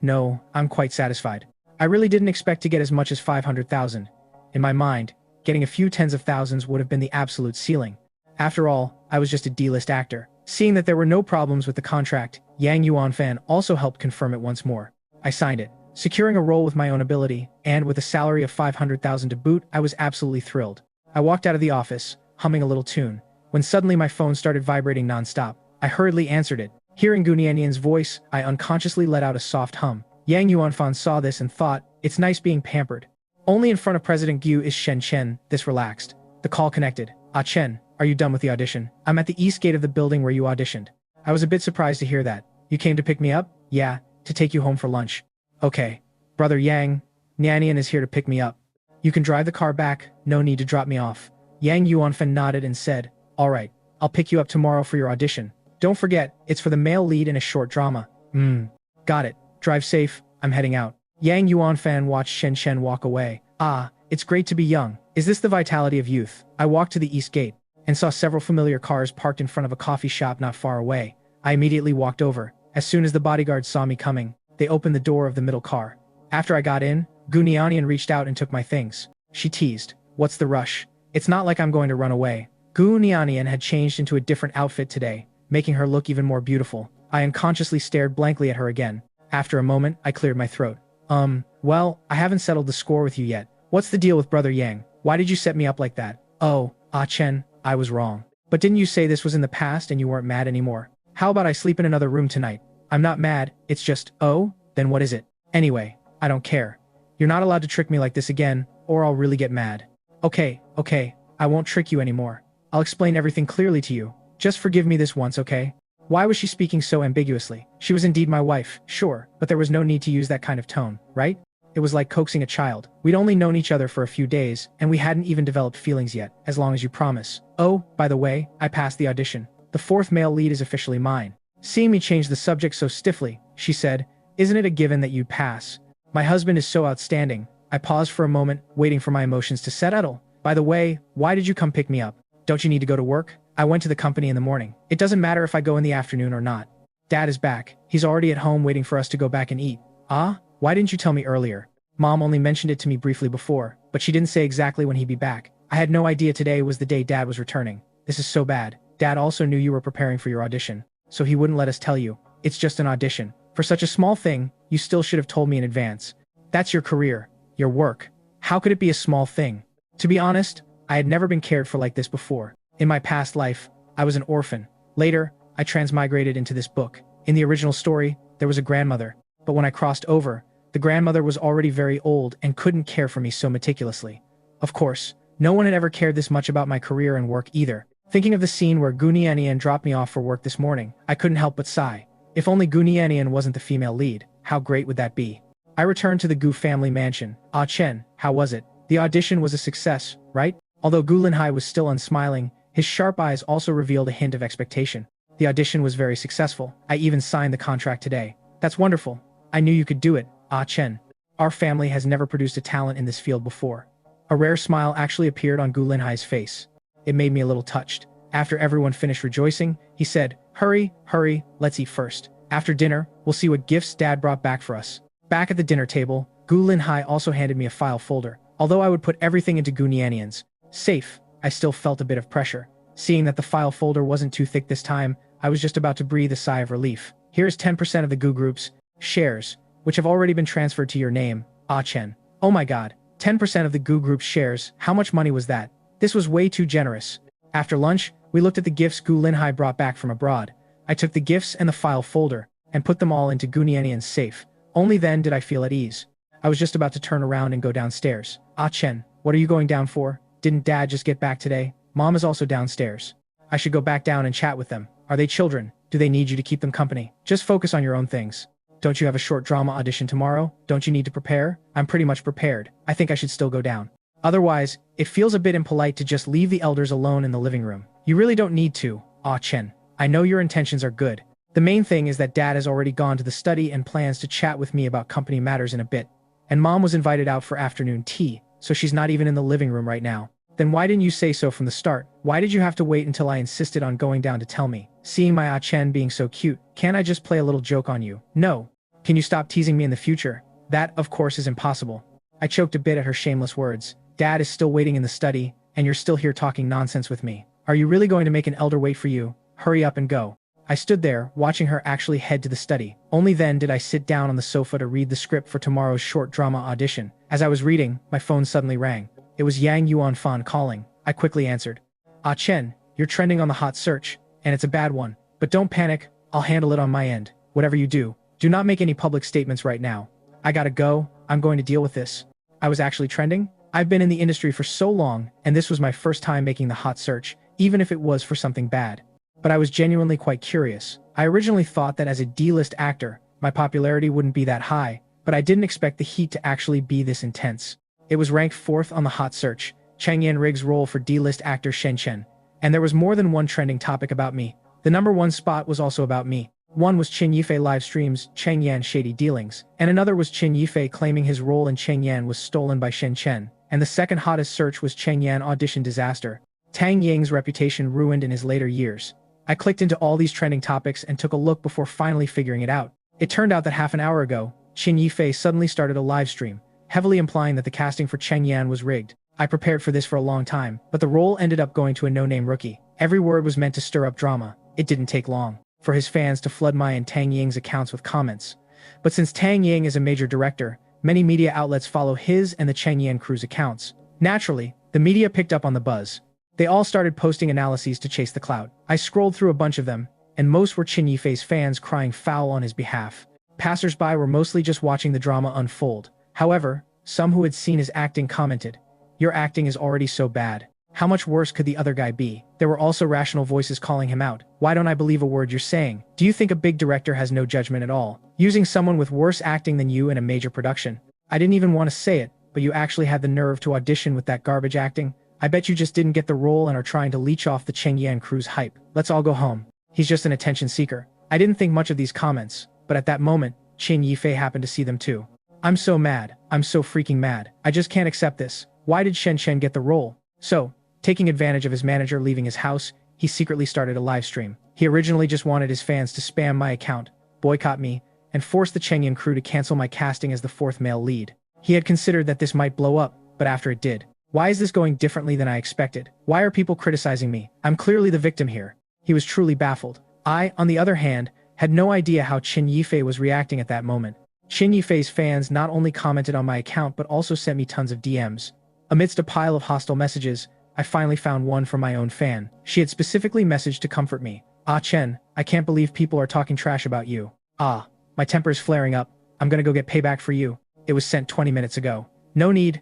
Speaker 1: I'm quite satisfied. I really didn't expect to get as much as 500,000. In my mind, getting a few tens of thousands would have been the absolute ceiling. After all, I was just a D-list actor. Seeing that there were no problems with the contract, Yang Yuanfan also helped confirm it once more. I signed it, securing a role with my own ability, and with a salary of 500,000 to boot, I was absolutely thrilled. I walked out of the office, humming a little tune, when suddenly my phone started vibrating non-stop. I hurriedly answered it. Hearing Niannian's voice, I unconsciously let out a soft hum. Yang Yuanfan saw this and thought, it's nice being pampered. Only in front of President Gu is Shen Chen, this relaxed. The call connected. Ah Chen, are you done with the audition? I'm at the east gate of the building where you auditioned. I was a bit surprised to hear that. You came to pick me up? Yeah, to take you home for lunch. Okay. Brother Yang, Niannian is here to pick me up. You can drive the car back, no need to drop me off. Yang Yuanfan nodded and said, alright, I'll pick you up tomorrow for your audition. Don't forget, it's for the male lead in a short drama. Got it. Drive safe, I'm heading out. Yang Yuanfan watched Shen Chen walk away. Ah, it's great to be young. Is this the vitality of youth? I walked to the east gate and saw several familiar cars parked in front of a coffee shop not far away. I immediately walked over. As soon as the bodyguards saw me coming, they opened the door of the middle car. After I got in, Niannian reached out and took my things. She teased, what's the rush? It's not like I'm going to run away. Niannian had changed into a different outfit today, making her look even more beautiful. I unconsciously stared blankly at her again. After a moment, I cleared my throat. Well, I haven't settled the score with you yet. What's the deal with Brother Yang? Why did you set me up like that? Oh, Ah Chen, I was wrong. But didn't you say this was in the past and you weren't mad anymore? How about I sleep in another room tonight? I'm not mad, it's just, oh, then what is it? Anyway, I don't care. You're not allowed to trick me like this again, or I'll really get mad. Okay, I won't trick you anymore. I'll explain everything clearly to you. Just forgive me this once, okay? Why was she speaking so ambiguously? She was indeed my wife, sure, but there was no need to use that kind of tone, right? It was like coaxing a child. We'd only known each other for a few days, and we hadn't even developed feelings yet, as long as you promise. Oh, by the way, I passed the audition. The fourth male lead is officially mine. Seeing me change the subject so stiffly, she said, "Isn't it a given that you'd pass? My husband is so outstanding." I paused for a moment, waiting for my emotions to settle. "By the way, why did you come pick me up? Don't you need to go to work?" "I went to the company in the morning. It doesn't matter if I go in the afternoon or not. Dad is back. He's already at home waiting for us to go back and eat." "Ah? Why didn't you tell me earlier?" Mom only mentioned it to me briefly before, but she didn't say exactly when he'd be back. I had no idea today was the day Dad was returning. This is so bad. Dad also knew you were preparing for your audition, so he wouldn't let us tell you. It's just an audition. For such a small thing, you still should have told me in advance. That's your career, your work. How could it be a small thing? To be honest, I had never been cared for like this before. In my past life, I was an orphan. Later, I transmigrated into this book. In the original story, there was a grandmother, but when I crossed over, the grandmother was already very old and couldn't care for me so meticulously. Of course, no one had ever cared this much about my career and work either. Thinking of the scene where Niannian dropped me off for work this morning, I couldn't help but sigh. If only Niannian wasn't the female lead, how great would that be? I returned to the Gu family mansion. "Ah Chen, how was it? The audition was a success, right?" Although Gu Linhai was still unsmiling, his sharp eyes also revealed a hint of expectation. "The audition was very successful. I even signed the contract today." "That's wonderful. I knew you could do it, Ah Chen. Our family has never produced a talent in this field before." A rare smile actually appeared on Gu Linhai's face. It made me a little touched. After everyone finished rejoicing, he said, hurry, let's eat first. After dinner, we'll see what gifts Dad brought back for us." Back at the dinner table, Gu Linhai also handed me a file folder. Although I would put everything into Gu Niannian's safe, I still felt a bit of pressure. Seeing that the file folder wasn't too thick this time, I was just about to breathe a sigh of relief. "Here's 10% of the Gu Group's shares, which have already been transferred to your name, Ah Chen." "Oh my god, 10% of the Gu Group's shares, how much money was that?" This was way too generous. After lunch, we looked at the gifts Gu Linhai brought back from abroad. I took the gifts and the file folder, and put them all into Gu Niannian's safe. Only then did I feel at ease. I was just about to turn around and go downstairs. "Ah Chen, what are you going down for? Didn't Dad just get back today? Mom is also downstairs. I should go back down and chat with them. Are they children? Do they need you to keep them company? Just focus on your own things. Don't you have a short drama audition tomorrow? Don't you need to prepare?" "I'm pretty much prepared. I think I should still go down. Otherwise, it feels a bit impolite to just leave the elders alone in the living room." "You really don't need to, Ah Chen. I know your intentions are good. The main thing is that Dad has already gone to the study and plans to chat with me about company matters in a bit. And Mom was invited out for afternoon tea, so she's not even in the living room right now." "Then why didn't you say so from the start? Why did you have to wait until I insisted on going down to tell me? Seeing my Ah Chen being so cute, can't I just play a little joke on you?" "No. Can you stop teasing me in the future?" "That, of course, is impossible." I choked a bit at her shameless words. "Dad is still waiting in the study, and you're still here talking nonsense with me. Are you really going to make an elder wait for you? Hurry up and go." I stood there, watching her actually head to the study. Only then did I sit down on the sofa to read the script for tomorrow's short drama audition. As I was reading, my phone suddenly rang. It was Yang Yuanfan calling. I quickly answered. "Ah Chen, you're trending on the hot search, and it's a bad one. But don't panic, I'll handle it on my end. Whatever you do, do not make any public statements right now. I gotta go, I'm going to deal with this." I was actually trending? I've been in the industry for so long, and this was my first time making the hot search, even if it was for something bad. But I was genuinely quite curious. I originally thought that as a D-list actor, my popularity wouldn't be that high, but I didn't expect the heat to actually be this intense. It was ranked 4th on the hot search, Chang Yan Rig's role for D-list actor Shen Chen. And there was more than one trending topic about me. The #1 spot was also about me. One was Qin Yifei live streams Cheng Yan's shady dealings, and another was Qin Yifei claiming his role in Cheng Yan was stolen by Shen Chen. And the second hottest search was Cheng Yan audition disaster, Tang Ying's reputation ruined in his later years. I clicked into all these trending topics and took a look before finally figuring it out. It turned out that half an hour ago, Qin Yifei suddenly started a live stream, heavily implying that the casting for Cheng Yan was rigged. I prepared for this for a long time, but the role ended up going to a no-name rookie. Every word was meant to stir up drama. It didn't take long for his fans to flood my and Tang Ying's accounts with comments. But since Tang Ying is a major director, many media outlets follow his and the Cheng Yan crew's accounts. Naturally, the media picked up on the buzz. They all started posting analyses to chase the clout. I scrolled through a bunch of them, and most were Qin Yifei's fans crying foul on his behalf. Passers-by were mostly just watching the drama unfold. However, some who had seen his acting commented, "Your acting is already so bad. How much worse could the other guy be?" There were also rational voices calling him out. "Why don't I believe a word you're saying? Do you think a big director has no judgment at all, using someone with worse acting than you in a major production?" I didn't even want to say it, but you actually had the nerve to audition with that garbage acting. I bet you just didn't get the role and are trying to leech off the Niannian crew's hype. Let's all go home. He's just an attention seeker. I didn't think much of these comments, but at that moment, Qin Yifei happened to see them too. I'm so mad. I'm so freaking mad. I just can't accept this. Why did Shen Chen get the role? So, taking advantage of his manager leaving his house, he secretly started a live stream. He originally just wanted his fans to spam my account, boycott me, and force the Niannian crew to cancel my casting as the fourth male lead. He had considered that this might blow up, but after it did. Why is this going differently than I expected? Why are people criticizing me? I'm clearly the victim here. He was truly baffled. I, on the other hand, had no idea how Qin Yifei was reacting at that moment. Qin Yifei's fans not only commented on my account but also sent me tons of DMs. Amidst a pile of hostile messages, I finally found one from my own fan. She had specifically messaged to comfort me. Ah Chen, I can't believe people are talking trash about you. Ah, my temper is flaring up. I'm gonna go get payback for you. It was sent 20 minutes ago. No need,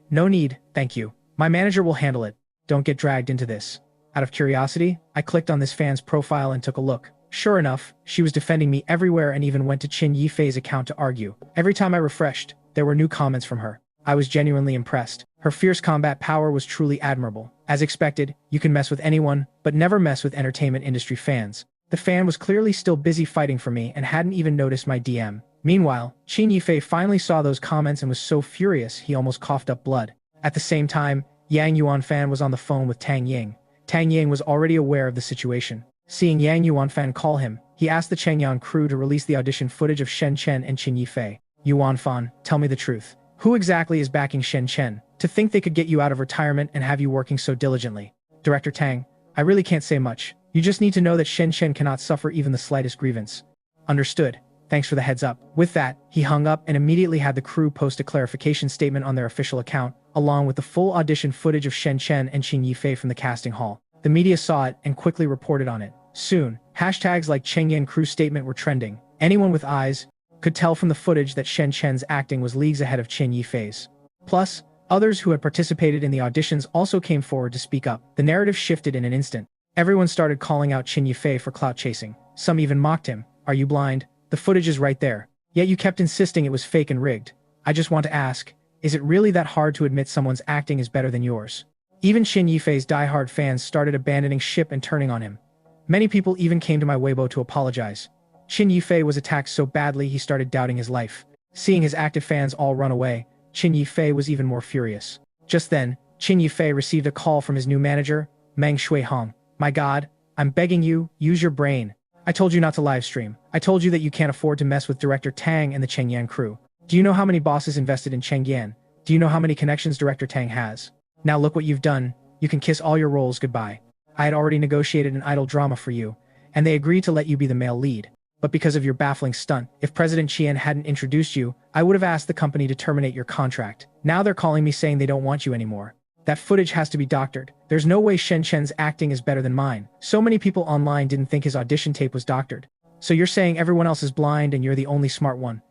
Speaker 1: thank you. My manager will handle it. Don't get dragged into this. Out of curiosity, I clicked on this fan's profile and took a look. Sure enough, she was defending me everywhere and even went to Qin Yifei's account to argue. Every time I refreshed, there were new comments from her. I was genuinely impressed. Her fierce combat power was truly admirable. As expected, you can mess with anyone, but never mess with entertainment industry fans. The fan was clearly still busy fighting for me and hadn't even noticed my DM. Meanwhile, Qin Yifei finally saw those comments and was so furious he almost coughed up blood. At the same time, Yang Yuanfan was on the phone with Tang Ying. Tang Ying was already aware of the situation. Seeing Yang Yuanfan call him, he asked the Niannian crew to release the audition footage of Shen Chen and Qin Yifei. Yuanfan, tell me the truth. Who exactly is backing Shen Chen? To think they could get you out of retirement and have you working so diligently. Director Tang, I really can't say much. You just need to know that Shen Chen cannot suffer even the slightest grievance. Understood. Thanks for the heads up. With that, he hung up and immediately had the crew post a clarification statement on their official account, along with the full audition footage of Shen Chen and Qin Yifei from the casting hall. The media saw it and quickly reported on it. Soon, hashtags like Niannian crew statement were trending. Anyone with eyes could tell from the footage that Shen Chen's acting was leagues ahead of Qin Yifei's. Plus, others who had participated in the auditions also came forward to speak up. The narrative shifted in an instant. Everyone started calling out Qin Yifei for clout chasing. Some even mocked him. Are you blind? The footage is right there. Yet you kept insisting it was fake and rigged. I just want to ask, is it really that hard to admit someone's acting is better than yours? Even Qin Yifei's diehard fans started abandoning ship and turning on him. Many people even came to my Weibo to apologize. Qin Yifei was attacked so badly he started doubting his life. Seeing his active fans all run away, Qin Yifei was even more furious. Just then, Qin Yifei received a call from his new manager, Meng Shuihong. My god, I'm begging you, use your brain. I told you not to livestream. I told you that you can't afford to mess with Director Tang and the Niannian crew. Do you know how many bosses invested in Niannian? Do you know how many connections Director Tang has? Now look what you've done. You can kiss all your roles goodbye. I had already negotiated an idol drama for you, and they agreed to let you be the male lead. But because of your baffling stunt, if President Qian hadn't introduced you, I would have asked the company to terminate your contract. Now they're calling me saying they don't want you anymore. That footage has to be doctored. There's no way Shen Chen's acting is better than mine. So many people online didn't think his audition tape was doctored. So you're saying everyone else is blind and you're the only smart one.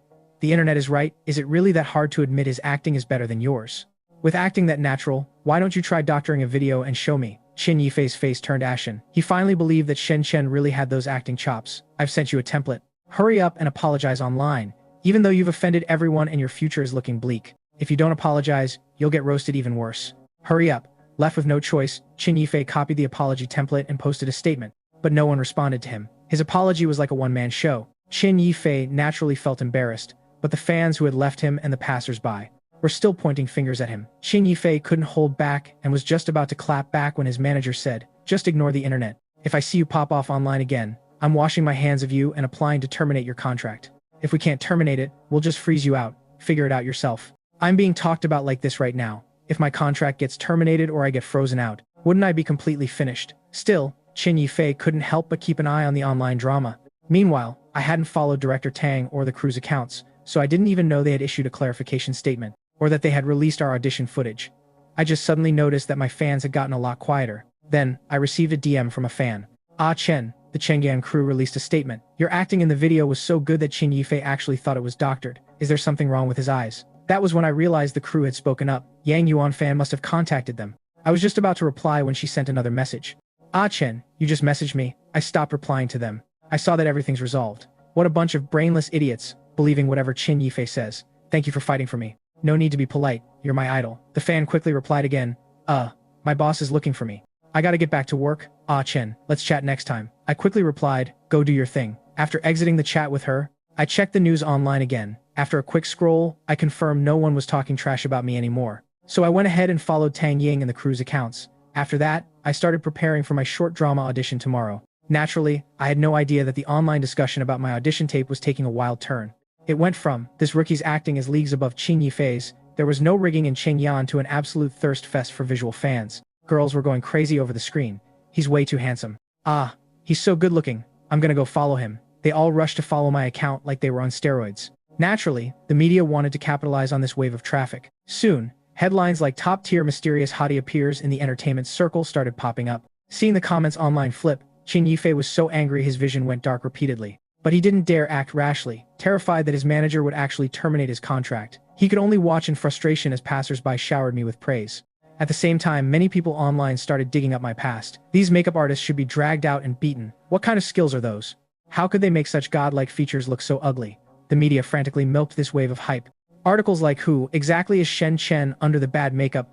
Speaker 1: The internet is right. Is it really that hard to admit his acting is better than yours? With acting that natural, why don't you try doctoring a video and show me? Qin Yifei's face turned ashen. He finally believed that Shen Chen really had those acting chops. I've sent you a template. Hurry up and apologize online. Even though you've offended everyone and your future is looking bleak. If you don't apologize, you'll get roasted even worse. Hurry up. Left with no choice, Qin Yifei copied the apology template and posted a statement. But no one responded to him. His apology was like a one-man show. Qin Yifei naturally felt embarrassed, but the fans who had left him and the passers-by were still pointing fingers at him. Qin Yifei couldn't hold back and was just about to clap back when his manager said, "Just ignore the internet. If I see you pop off online again, I'm washing my hands of you and applying to terminate your contract. If we can't terminate it, we'll just freeze you out. Figure it out yourself. I'm being talked about like this right now. If my contract gets terminated or I get frozen out, wouldn't I be completely finished?" Still, Qin Yifei couldn't help but keep an eye on the online drama. Meanwhile, I hadn't followed Director Tang or the crew's accounts, so I didn't even know they had issued a clarification statement, or that they had released our audition footage. I just suddenly noticed that my fans had gotten a lot quieter. Then, I received a DM from a fan. Ah Chen, the Niannian crew released a statement. Your acting in the video was so good that Qin Yifei actually thought it was doctored. Is there something wrong with his eyes? That was when I realized the crew had spoken up. Yang Yuanfan must have contacted them. I was just about to reply when she sent another message. Ah Chen, you just messaged me. I stopped replying to them. I saw that everything's resolved. What a bunch of brainless idiots, believing whatever Qin Yifei says. Thank you for fighting for me. No need to be polite, you're my idol. The fan quickly replied again, my boss is looking for me. I gotta get back to work. Ah Chen, let's chat next time. I quickly replied, go do your thing. After exiting the chat with her, I checked the news online again. After a quick scroll, I confirmed no one was talking trash about me anymore. So I went ahead and followed Tang Ying and the crew's accounts. After that, I started preparing for my short drama audition tomorrow. Naturally, I had no idea that the online discussion about my audition tape was taking a wild turn. It went from, this rookie's acting is leagues above Qing Yifei's, there was no rigging in Qingyan, to an absolute thirst fest for visual fans. Girls were going crazy over the screen. He's way too handsome. Ah, he's so good looking. I'm gonna go follow him. They all rushed to follow my account like they were on steroids. Naturally, the media wanted to capitalize on this wave of traffic. Soon, headlines like top-tier mysterious hottie appears in the entertainment circle started popping up. Seeing the comments online flip, Qing Yifei was so angry his vision went dark repeatedly. But he didn't dare act rashly, terrified that his manager would actually terminate his contract. He could only watch in frustration as passers-by showered me with praise. At the same time, many people online started digging up my past. These makeup artists should be dragged out and beaten. What kind of skills are those? How could they make such godlike features look so ugly? The media frantically milked this wave of hype. Articles like who exactly is Shen Chen under the bad makeup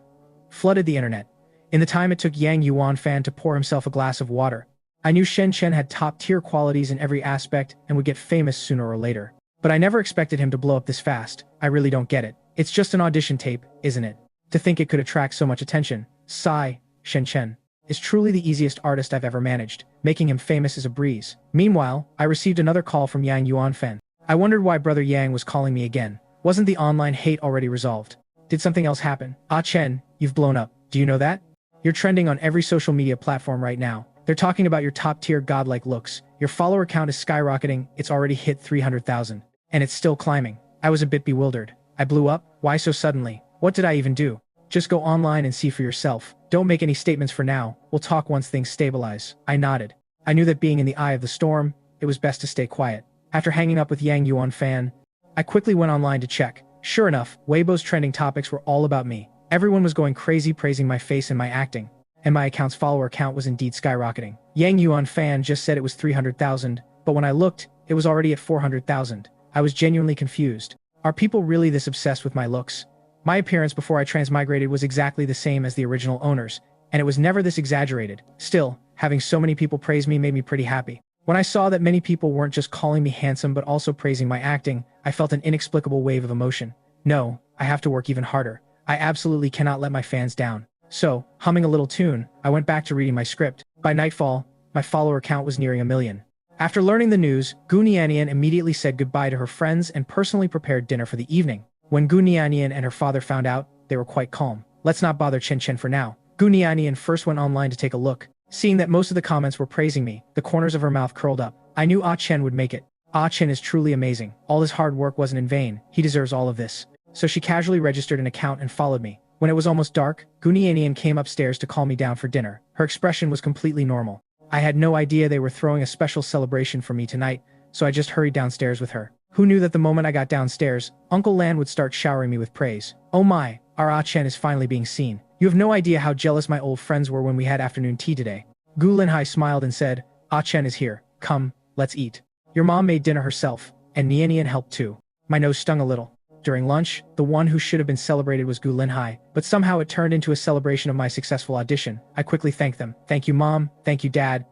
Speaker 1: flooded the internet. In the time it took Yang Yuan fan to pour himself a glass of water, I knew Shen Chen had top-tier qualities in every aspect and would get famous sooner or later. But I never expected him to blow up this fast. I really don't get it. It's just an audition tape, isn't it? To think it could attract so much attention. Sigh, Shen Chen is truly the easiest artist I've ever managed. Making him famous is a breeze. Meanwhile, I received another call from Yang Yuan fan. I wondered why brother Yang was calling me again. Wasn't the online hate already resolved? Did something else happen? Ah Chen, you've blown up. Do you know that? You're trending on every social media platform right now. They're talking about your top-tier godlike looks. Your follower count is skyrocketing. It's already hit 300,000. And it's still climbing. I was a bit bewildered. I blew up? Why so suddenly? What did I even do? Just go online and see for yourself. Don't make any statements for now. We'll talk once things stabilize. I nodded. I knew that being in the eye of the storm, it was best to stay quiet. After hanging up with Yang Yuan fan, I quickly went online to check. Sure enough, Weibo's trending topics were all about me. Everyone was going crazy praising my face and my acting. And my account's follower count was indeed skyrocketing. Yang Yuan fan just said it was 300,000, but when I looked, it was already at 400,000. I was genuinely confused. Are people really this obsessed with my looks? My appearance before I transmigrated was exactly the same as the original owners, and it was never this exaggerated. Still, having so many people praise me made me pretty happy. When I saw that many people weren't just calling me handsome but also praising my acting, I felt an inexplicable wave of emotion. No, I have to work even harder. I absolutely cannot let my fans down. So, humming a little tune, I went back to reading my script. By nightfall, my follower count was nearing 1 million. After learning the news, Niannian immediately said goodbye to her friends and personally prepared dinner for the evening. When Niannian and her father found out, they were quite calm. Let's not bother Shen Chen for now. Niannian first went online to take a look. Seeing that most of the comments were praising me, the corners of her mouth curled up. I knew Ah Chen would make it. Ah Chen is truly amazing. All his hard work wasn't in vain. He deserves all of this. So she casually registered an account and followed me. When it was almost dark, Niannian came upstairs to call me down for dinner. Her expression was completely normal. I had no idea they were throwing a special celebration for me tonight, so I just hurried downstairs with her. Who knew that the moment I got downstairs, Uncle Lan would start showering me with praise. Oh my, our Ah Chen is finally being seen. You have no idea how jealous my old friends were when we had afternoon tea today. Gu Linhai smiled and said, Ah Chen is here. Come, let's eat. Your mom made dinner herself, and Niannian helped too. My nose stung a little. During lunch, the one who should have been celebrated was Gu Linhai, but somehow it turned into a celebration of my successful audition. I quickly thanked them. Thank you mom, thank you dad.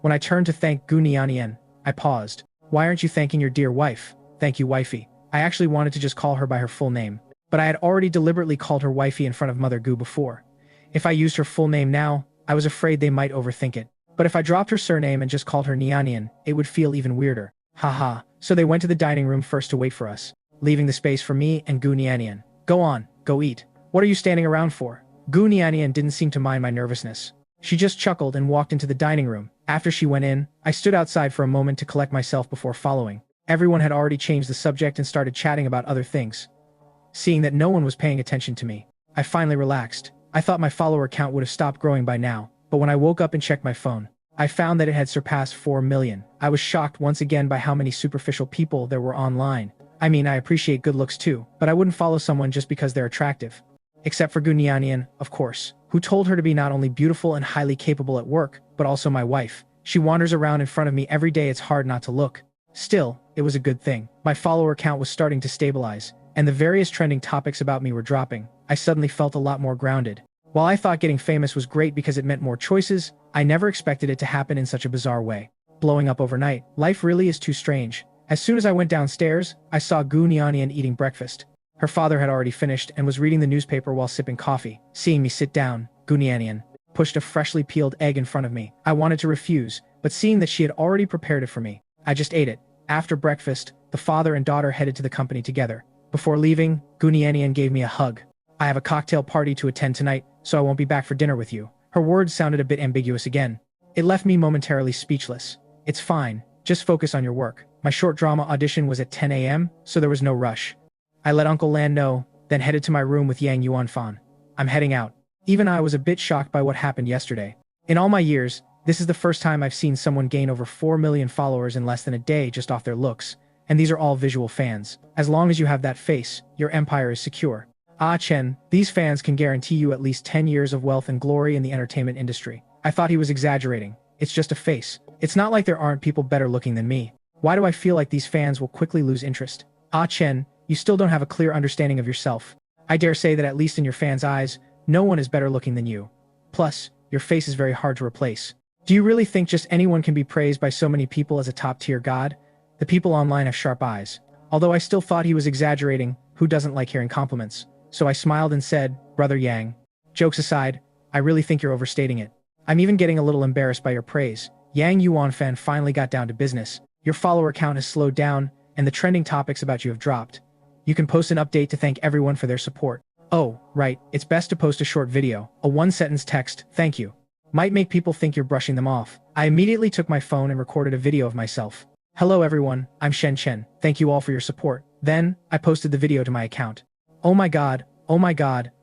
Speaker 1: When I turned to thank Gu Niannian, I paused. Why aren't you thanking your dear wife? Thank you wifey. I actually wanted to just call her by her full name, but I had already deliberately called her wifey in front of Mother Gu before. If I used her full name now, I was afraid they might overthink it. But if I dropped her surname and just called her Niannian, it would feel even weirder. Haha. So they went to the dining room first to wait for us, leaving the space for me and Gu Niannian. Go on, go eat. What are you standing around for? Gu Niannian didn't seem to mind my nervousness. She just chuckled and walked into the dining room. After she went in, I stood outside for a moment to collect myself before following. Everyone had already changed the subject and started chatting about other things. Seeing that no one was paying attention to me, I finally relaxed. I thought my follower count would have stopped growing by now, but when I woke up and checked my phone, I found that it had surpassed 4 million. I was shocked once again by how many superficial people there were online. I mean, I appreciate good looks too, but I wouldn't follow someone just because they're attractive. Except for Gu Niannian, of course, who told her to be not only beautiful and highly capable at work, but also my wife. She wanders around in front of me every day, it's hard not to look. Still, it was a good thing. My follower count was starting to stabilize, and the various trending topics about me were dropping, I suddenly felt a lot more grounded. While I thought getting famous was great because it meant more choices, I never expected it to happen in such a bizarre way. Blowing up overnight, life really is too strange. As soon as I went downstairs, I saw Niannian eating breakfast. Her father had already finished and was reading the newspaper while sipping coffee. Seeing me sit down, Niannian pushed a freshly peeled egg in front of me. I wanted to refuse, but seeing that she had already prepared it for me, I just ate it. After breakfast, the father and daughter headed to the company together. Before leaving, Niannian gave me a hug. I have a cocktail party to attend tonight, so I won't be back for dinner with you. Her words sounded a bit ambiguous again. It left me momentarily speechless. It's fine, just focus on your work. My short drama audition was at 10 a.m., so there was no rush. I let Uncle Lan know, then headed to my room with Yang Yuanfan. I'm heading out. Even I was a bit shocked by what happened yesterday. In all my years, this is the first time I've seen someone gain over 4 million followers in less than a day just off their looks, and these are all visual fans. As long as you have that face, your empire is secure. Chen, these fans can guarantee you at least 10 years of wealth and glory in the entertainment industry. I thought he was exaggerating. It's just a face. It's not like there aren't people better looking than me. Why do I feel like these fans will quickly lose interest? Chen, you still don't have a clear understanding of yourself. I dare say that at least in your fans' eyes, no one is better looking than you. Plus, your face is very hard to replace. Do you really think just anyone can be praised by so many people as a top-tier god? The people online have sharp eyes. Although I still thought he was exaggerating, who doesn't like hearing compliments? So I smiled and said, Brother Yang. Jokes aside, I really think you're overstating it. I'm even getting a little embarrassed by your praise. Yang Yuanfan finally got down to business. Your follower count has slowed down, and the trending topics about you have dropped. You can post an update to thank everyone for their support. Oh, right, it's best to post a short video, a one-sentence text, thank you. Might make people think you're brushing them off. I immediately took my phone and recorded a video of myself. Hello everyone, I'm Shen Chen. Thank you all for your support. Then, I posted the video to my account. Oh my god,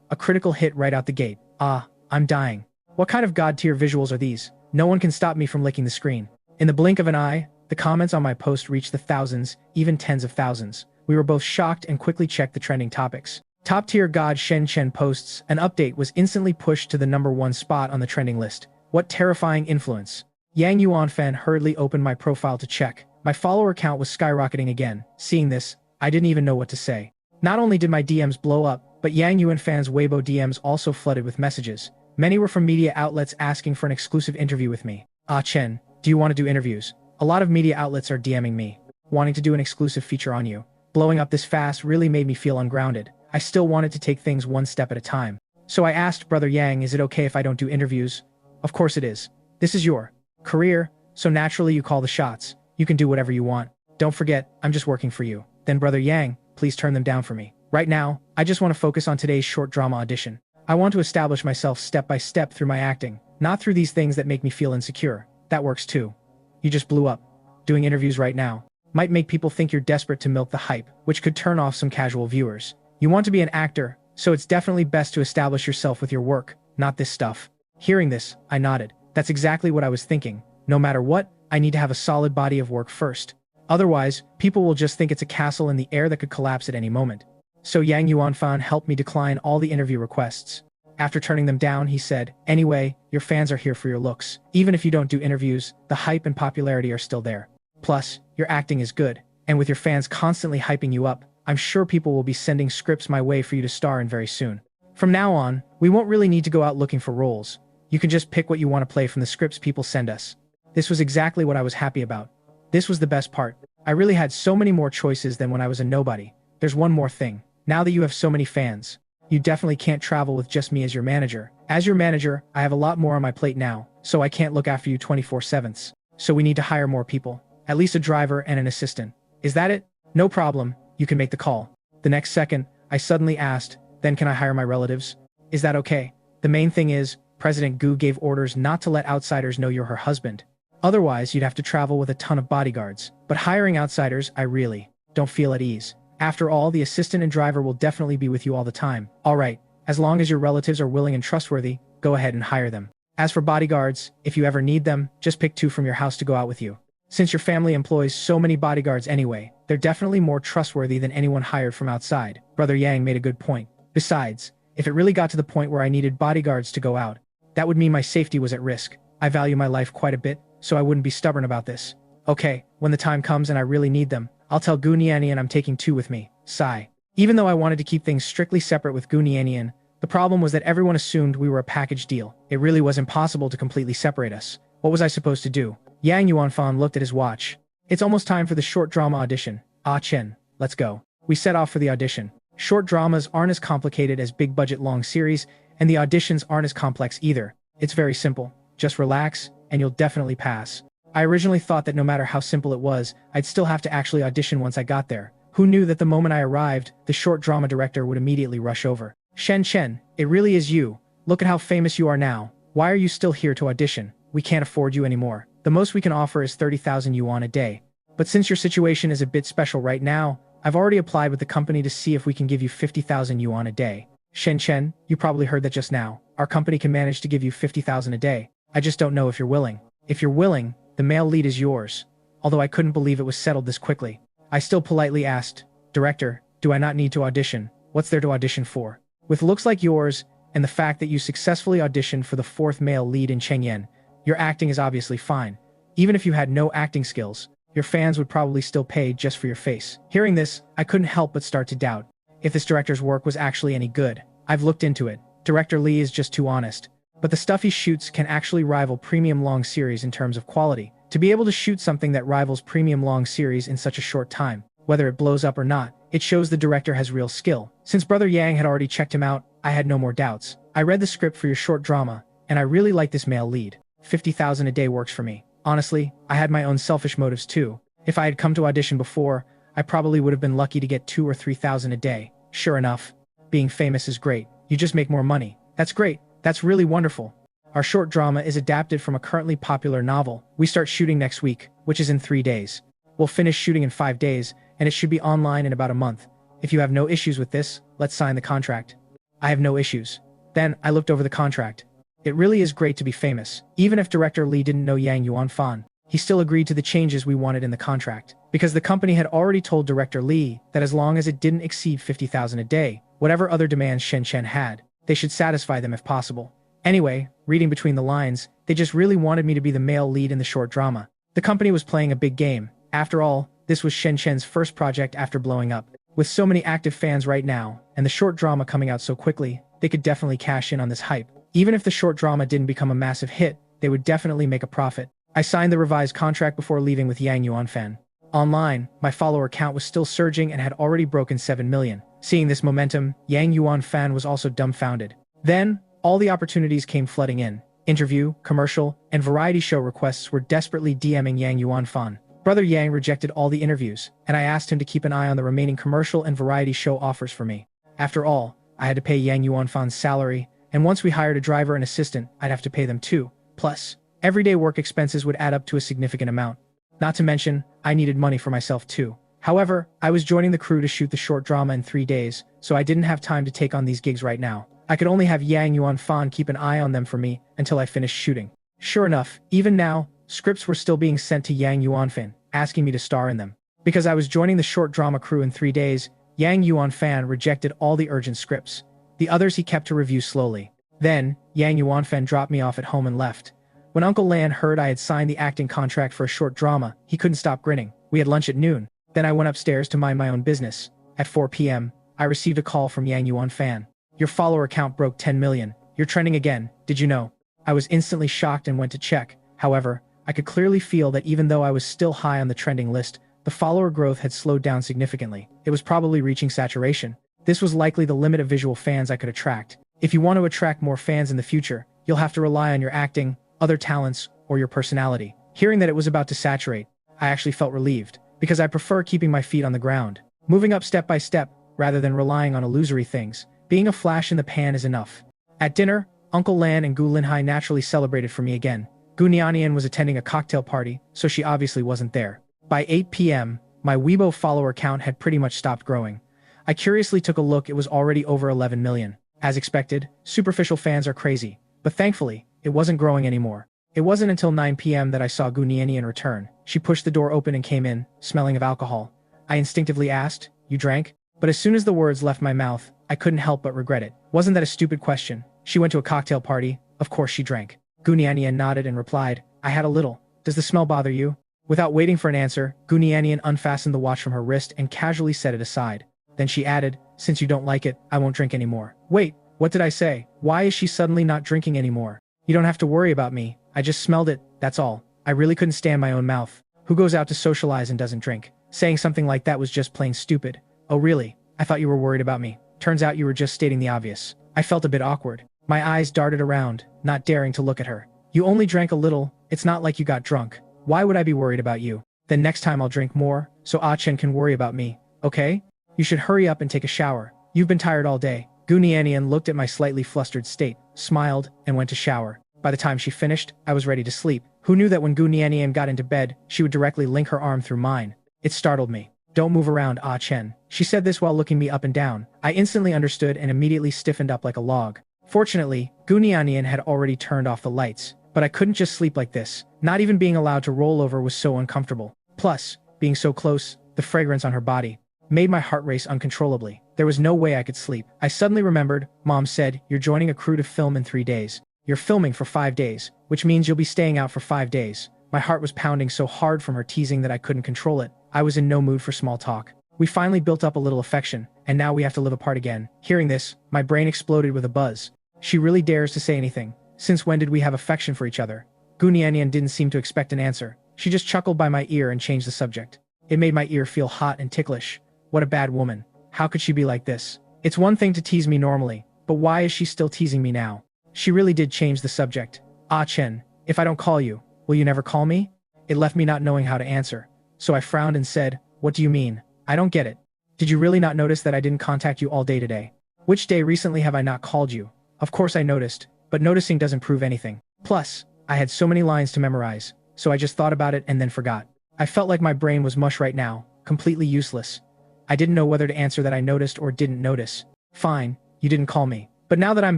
Speaker 1: a critical hit right out the gate. I'm dying. What kind of god-tier visuals are these? No one can stop me from licking the screen. In the blink of an eye, the comments on my post reached the thousands, even tens of thousands. We were both shocked and quickly checked the trending topics. Top-tier god Shen Chen posts, an update was instantly pushed to the #1 spot on the trending list. What terrifying influence. Yang Yuanfan hurriedly opened my profile to check. My follower count was skyrocketing again. Seeing this, I didn't even know what to say. Not only did my DMs blow up, but Yang Yuanfan's Weibo DMs also flooded with messages. Many were from media outlets asking for an exclusive interview with me. Chen, do you want to do interviews? A lot of media outlets are DMing me, wanting to do an exclusive feature on you. Blowing up this fast really made me feel ungrounded. I still wanted to take things one step at a time. So I asked Brother Yang, is it okay if I don't do interviews? Of course it is. This is your career, so naturally you call the shots. You can do whatever you want. Don't forget, I'm just working for you. Then Brother Yang, please turn them down for me. Right now, I just want to focus on today's short drama audition. I want to establish myself step by step through my acting, not through these things that make me feel insecure. That works too. You just blew up. Doing interviews right now might make people think you're desperate to milk the hype, which could turn off some casual viewers. You want to be an actor, so it's definitely best to establish yourself with your work, not this stuff. Hearing this, I nodded. That's exactly what I was thinking. No matter what, I need to have a solid body of work first. Otherwise, people will just think it's a castle in the air that could collapse at any moment. So Yang Yuanfan helped me decline all the interview requests. After turning them down, he said, anyway, your fans are here for your looks. Even if you don't do interviews, the hype and popularity are still there. Plus, your acting is good, and with your fans constantly hyping you up, I'm sure people will be sending scripts my way for you to star in very soon. From now on, we won't really need to go out looking for roles. You can just pick what you want to play from the scripts people send us. This was exactly what I was happy about. This was the best part. I really had so many more choices than when I was a nobody. There's one more thing. Now that you have so many fans, you definitely can't travel with just me as your manager. As your manager, I have a lot more on my plate now, so I can't look after you 24/7. So we need to hire more people. At least a driver and an assistant. Is that it? No problem. You can make the call. The next second, I suddenly asked, then can I hire my relatives? Is that okay? The main thing is, President Gu gave orders not to let outsiders know you're her husband. Otherwise, you'd have to travel with a ton of bodyguards. But hiring outsiders, I really don't feel at ease. After all, the assistant and driver will definitely be with you all the time. Alright, as long as your relatives are willing and trustworthy, go ahead and hire them. As for bodyguards, if you ever need them, just pick 2 from your house to go out with you. Since your family employs so many bodyguards anyway, they're definitely more trustworthy than anyone hired from outside. Brother Yang made a good point. Besides, if it really got to the point where I needed bodyguards to go out, that would mean my safety was at risk. I value my life quite a bit, so I wouldn't be stubborn about this. Okay, when the time comes and I really need them, I'll tell Niannian I'm taking 2 with me. Sigh. Even though I wanted to keep things strictly separate with Niannian, the problem was that everyone assumed we were a package deal. It really was impossible to completely separate us. What was I supposed to do? Yang Yuanfan looked at his watch. It's almost time for the short drama audition. Ah Chen, let's go. We set off for the audition. Short dramas aren't as complicated as big-budget long series, and the auditions aren't as complex either. It's very simple. Just relax, and you'll definitely pass. I originally thought that no matter how simple it was, I'd still have to actually audition once I got there. Who knew that the moment I arrived, the short drama director would immediately rush over. Shen Chen, it really is you. Look at how famous you are now. Why are you still here to audition? We can't afford you anymore. The most we can offer is 30,000 yuan a day. But since your situation is a bit special right now, I've already applied with the company to see if we can give you 50,000 yuan a day. Shen Chen, you probably heard that just now. Our company can manage to give you 50,000 a day. I just don't know if you're willing. If you're willing, the male lead is yours. Although I couldn't believe it was settled this quickly. I still politely asked, Director, do I not need to audition? What's there to audition for? With looks like yours, and the fact that you successfully auditioned for the 4th male lead in Chengyan, your acting is obviously fine. Even if you had no acting skills, your fans would probably still pay just for your face. Hearing this, I couldn't help but start to doubt if this director's work was actually any good. I've looked into it. Director Lee is just too honest. But the stuff he shoots can actually rival premium long series in terms of quality. To be able to shoot something that rivals premium long series in such a short time, whether it blows up or not, it shows the director has real skill. Since Brother Yang had already checked him out, I had no more doubts. I read the script for your short drama, and I really like this male lead. 50,000 a day works for me. Honestly, I had my own selfish motives too. If I had come to audition before, I probably would have been lucky to get 2,000 or 3,000 a day. Sure enough, being famous is great. You just make more money. That's great. That's really wonderful. Our short drama is adapted from a currently popular novel. We start shooting next week, which is in 3 days. We'll finish shooting in 5 days, and it should be online in about a month. If you have no issues with this, let's sign the contract. I have no issues. Then, I looked over the contract. It really is great to be famous. Even if Director Lee didn't know Yang Yuanfan, he still agreed to the changes we wanted in the contract. Because the company had already told Director Lee that as long as it didn't exceed 50,000 a day, whatever other demands Shen Chen had, they should satisfy them if possible. Anyway, reading between the lines, they just really wanted me to be the male lead in the short drama. The company was playing a big game. After all, this was Shen Chen's first project after blowing up. With so many active fans right now, and the short drama coming out so quickly, they could definitely cash in on this hype. Even if the short drama didn't become a massive hit, they would definitely make a profit. I signed the revised contract before leaving with Yang Yuanfan. Online, my follower count was still surging and had already broken 7 million. Seeing this momentum, Yang Yuanfan was also dumbfounded. Then, all the opportunities came flooding in. Interview, commercial, and variety show requests were desperately DMing Yang Yuanfan. Brother Yang rejected all the interviews, and I asked him to keep an eye on the remaining commercial and variety show offers for me. After all, I had to pay Yang Yuanfan's salary, and once we hired a driver and assistant, I'd have to pay them too. Plus, everyday work expenses would add up to a significant amount. Not to mention, I needed money for myself too. However, I was joining the crew to shoot the short drama in 3 days, so I didn't have time to take on these gigs right now. I could only have Yang Yuanfan keep an eye on them for me until I finished shooting. Sure enough, even now, scripts were still being sent to Yang Yuanfan, asking me to star in them. Because I was joining the short drama crew in 3 days, Yang Yuanfan rejected all the urgent scripts. The others he kept to review slowly. Then, Yang Yuanfan dropped me off at home and left. When Uncle Lan heard I had signed the acting contract for a short drama, he couldn't stop grinning. We had lunch at noon. Then I went upstairs to mind my own business. At 4 p.m., I received a call from Yang Yuanfan. Your follower count broke 10 million. You're trending again, did you know? I was instantly shocked and went to check. However, I could clearly feel that even though I was still high on the trending list, the follower growth had slowed down significantly. It was probably reaching saturation. This was likely the limit of visual fans I could attract. If you want to attract more fans in the future, you'll have to rely on your acting, other talents, or your personality. Hearing that it was about to saturate, I actually felt relieved, because I prefer keeping my feet on the ground. Moving up step by step, rather than relying on illusory things. Being a flash in the pan is enough. At dinner, Uncle Lan and Gu Linhai naturally celebrated for me again. Gu Niannian was attending a cocktail party, so she obviously wasn't there. By 8 p.m., my Weibo follower count had pretty much stopped growing. I curiously took a look. It was already over 11 million. As expected, superficial fans are crazy, but thankfully, it wasn't growing anymore. It wasn't until 9 p.m. that I saw Gu Niannian return. She pushed the door open and came in, smelling of alcohol. I instinctively asked, "You drank?" But as soon as the words left my mouth, I couldn't help but regret it. Wasn't that a stupid question? She went to a cocktail party. Of course she drank. Gu Niannian nodded and replied, "I had a little. Does the smell bother you?" Without waiting for an answer, Gu Niannian unfastened the watch from her wrist and casually set it aside. Then she added, since you don't like it, I won't drink anymore. Wait, what did I say? Why is she suddenly not drinking anymore? You don't have to worry about me. I just smelled it, that's all. I really couldn't stand my own mouth. Who goes out to socialize and doesn't drink? Saying something like that was just plain stupid. Oh really? I thought you were worried about me. Turns out you were just stating the obvious. I felt a bit awkward. My eyes darted around, not daring to look at her. You only drank a little, it's not like you got drunk. Why would I be worried about you? Then next time I'll drink more, so Chen can worry about me, okay? You should hurry up and take a shower. You've been tired all day. Niannian looked at my slightly flustered state, smiled, and went to shower. By the time she finished, I was ready to sleep. Who knew that when Niannian got into bed, she would directly link her arm through mine? It startled me. Don't move around, Chen. She said this while looking me up and down. I instantly understood and immediately stiffened up like a log. Fortunately, Niannian had already turned off the lights, but I couldn't just sleep like this. Not even being allowed to roll over was so uncomfortable. Plus, being so close, the fragrance on her body made my heart race uncontrollably. There was no way I could sleep. I suddenly remembered, Mom said, you're joining a crew to film in 3 days. You're filming for 5 days, which means you'll be staying out for 5 days. My heart was pounding so hard from her teasing that I couldn't control it. I was in no mood for small talk. We finally built up a little affection, and now we have to live apart again. Hearing this, my brain exploded with a buzz. She really dares to say anything. Since when did we have affection for each other? Niannian didn't seem to expect an answer. She just chuckled by my ear and changed the subject. It made my ear feel hot and ticklish. What a bad woman. How could she be like this? It's one thing to tease me normally, but why is she still teasing me now? She really did change the subject. Chen, if I don't call you, will you never call me? It left me not knowing how to answer. So I frowned and said, what do you mean? I don't get it. Did you really not notice that I didn't contact you all day today? Which day recently have I not called you? Of course I noticed, but noticing doesn't prove anything. Plus, I had so many lines to memorize, so I just thought about it and then forgot. I felt like my brain was mush right now, completely useless. I didn't know whether to answer that I noticed or didn't notice. Fine, you didn't call me. But now that I'm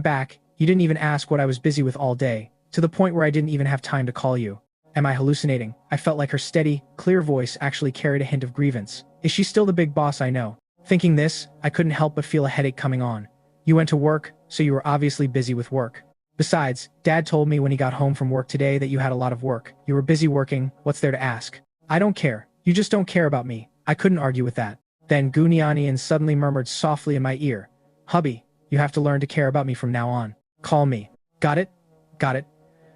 Speaker 1: back, you didn't even ask what I was busy with all day, to the point where I didn't even have time to call you. Am I hallucinating? I felt like her steady, clear voice actually carried a hint of grievance. Is she still the big boss I know? Thinking this, I couldn't help but feel a headache coming on. You went to work, so you were obviously busy with work. Besides, Dad told me when he got home from work today that you had a lot of work. You were busy working, what's there to ask? I don't care. You just don't care about me. I couldn't argue with that. Then Niannian suddenly murmured softly in my ear. Hubby, you have to learn to care about me from now on. Call me. Got it? Got it.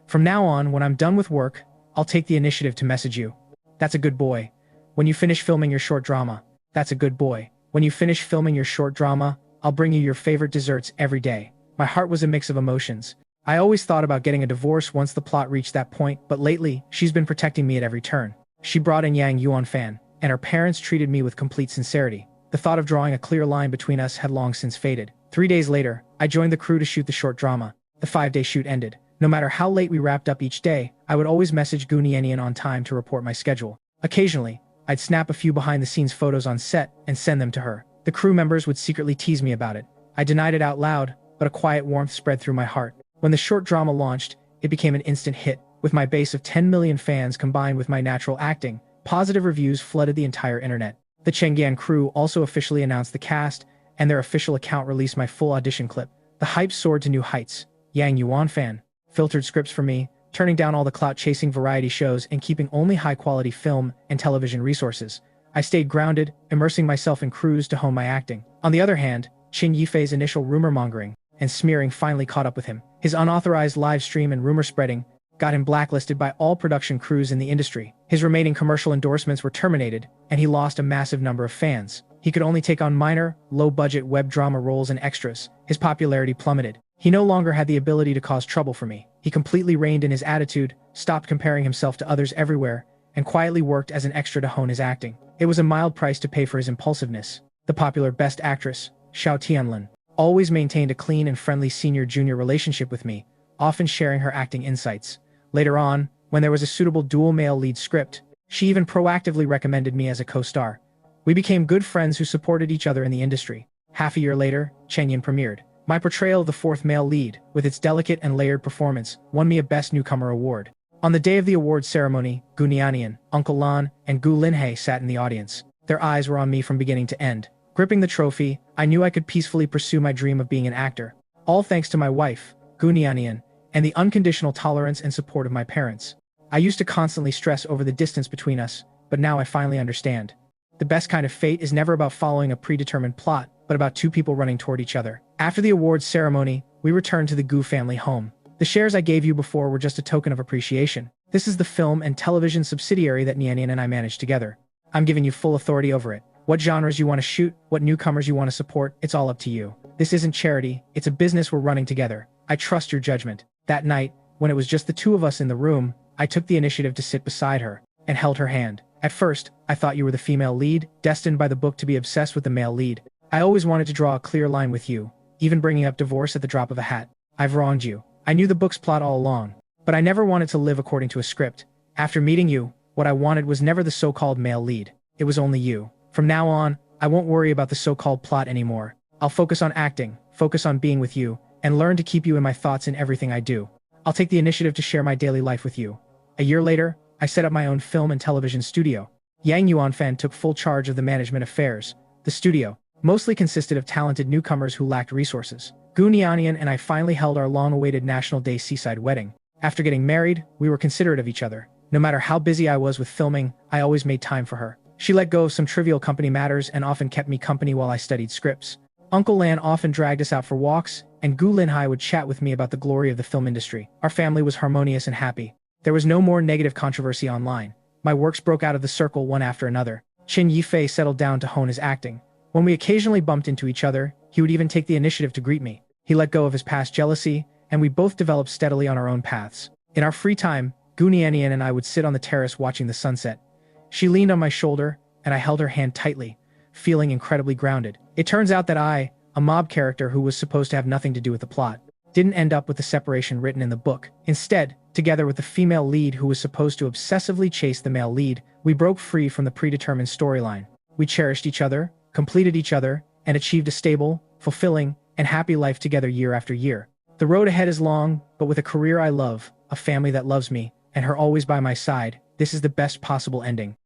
Speaker 1: From now on, when I'm done with work, I'll take the initiative to message you. That's a good boy. When you finish filming your short drama, that's a good boy. When you finish filming your short drama, I'll bring you your favorite desserts every day. My heart was a mix of emotions. I always thought about getting a divorce once the plot reached that point, but lately, she's been protecting me at every turn. She brought in Yang Yuan Fan, and her parents treated me with complete sincerity. The thought of drawing a clear line between us had long since faded. 3 days later, I joined the crew to shoot the short drama. The 5-day shoot ended. No matter how late we wrapped up each day, I would always message Niannian on time to report my schedule. Occasionally, I'd snap a few behind-the-scenes photos on set and send them to her. The crew members would secretly tease me about it. I denied it out loud, but a quiet warmth spread through my heart. When the short drama launched, it became an instant hit. With my base of 10 million fans combined with my natural acting, positive reviews flooded the entire internet. The Chang'an crew also officially announced the cast, and their official account released my full audition clip. The hype soared to new heights. Yang Yuan Fan filtered scripts for me, turning down all the clout-chasing variety shows and keeping only high-quality film and television resources. I stayed grounded, immersing myself in crews to hone my acting. On the other hand, Qin Yifei's initial rumor-mongering and smearing finally caught up with him. His unauthorized live stream and rumor spreading got him blacklisted by all production crews in the industry. His remaining commercial endorsements were terminated, and he lost a massive number of fans. He could only take on minor, low-budget web drama roles and extras. His popularity plummeted. He no longer had the ability to cause trouble for me. He completely reined in his attitude, stopped comparing himself to others everywhere, and quietly worked as an extra to hone his acting. It was a mild price to pay for his impulsiveness. The popular Best Actress, Xiao Tianlin, always maintained a clean and friendly senior-junior relationship with me, often sharing her acting insights. Later on, when there was a suitable dual male lead script, she even proactively recommended me as a co-star. We became good friends who supported each other in the industry. Half a year later, Niannian premiered. My portrayal of the fourth male lead, with its delicate and layered performance, won me a Best Newcomer award. On the day of the awards ceremony, Niannian, Uncle Lan, and Gu Linhei sat in the audience. Their eyes were on me from beginning to end. Gripping the trophy, I knew I could peacefully pursue my dream of being an actor. All thanks to my wife, Niannian, and the unconditional tolerance and support of my parents. I used to constantly stress over the distance between us, but now I finally understand. The best kind of fate is never about following a predetermined plot, but but about two people running toward each other. After the awards ceremony, we returned to the Gu family home. The shares I gave you before were just a token of appreciation. This is the film and television subsidiary that Niannian and I managed together. I'm giving you full authority over it. What genres you want to shoot, what newcomers you want to support, it's all up to you. This isn't charity, it's a business we're running together. I trust your judgment. That night, when it was just the two of us in the room, I took the initiative to sit beside her and held her hand. At first, I thought you were the female lead, destined by the book to be obsessed with the male lead. I always wanted to draw a clear line with you, even bringing up divorce at the drop of a hat. I've wronged you. I knew the book's plot all along, but I never wanted to live according to a script. After meeting you, what I wanted was never the so-called male lead. It was only you. From now on, I won't worry about the so-called plot anymore. I'll focus on acting, focus on being with you, and learn to keep you in my thoughts in everything I do. I'll take the initiative to share my daily life with you. A year later, I set up my own film and television studio. Yang Yuanfan took full charge of the management affairs. The studio mostly consisted of talented newcomers who lacked resources. Gu Niannian and I finally held our long-awaited National Day seaside wedding. After getting married, we were considerate of each other. No matter how busy I was with filming, I always made time for her. She let go of some trivial company matters and often kept me company while I studied scripts. Uncle Lan often dragged us out for walks, and Gu Linhai would chat with me about the glory of the film industry. Our family was harmonious and happy. There was no more negative controversy online. My works broke out of the circle one after another. Qin Yifei settled down to hone his acting. When we occasionally bumped into each other, he would even take the initiative to greet me. He let go of his past jealousy, and we both developed steadily on our own paths. In our free time, Gu Niannian and I would sit on the terrace watching the sunset. She leaned on my shoulder, and I held her hand tightly, feeling incredibly grounded. It turns out that I, a mob character who was supposed to have nothing to do with the plot, didn't end up with the separation written in the book. Instead, together with the female lead who was supposed to obsessively chase the male lead, we broke free from the predetermined storyline. We cherished each other, completed each other, and achieved a stable, fulfilling, and happy life together year after year. The road ahead is long, but with a career I love, a family that loves me, and her always by my side, this is the best possible ending.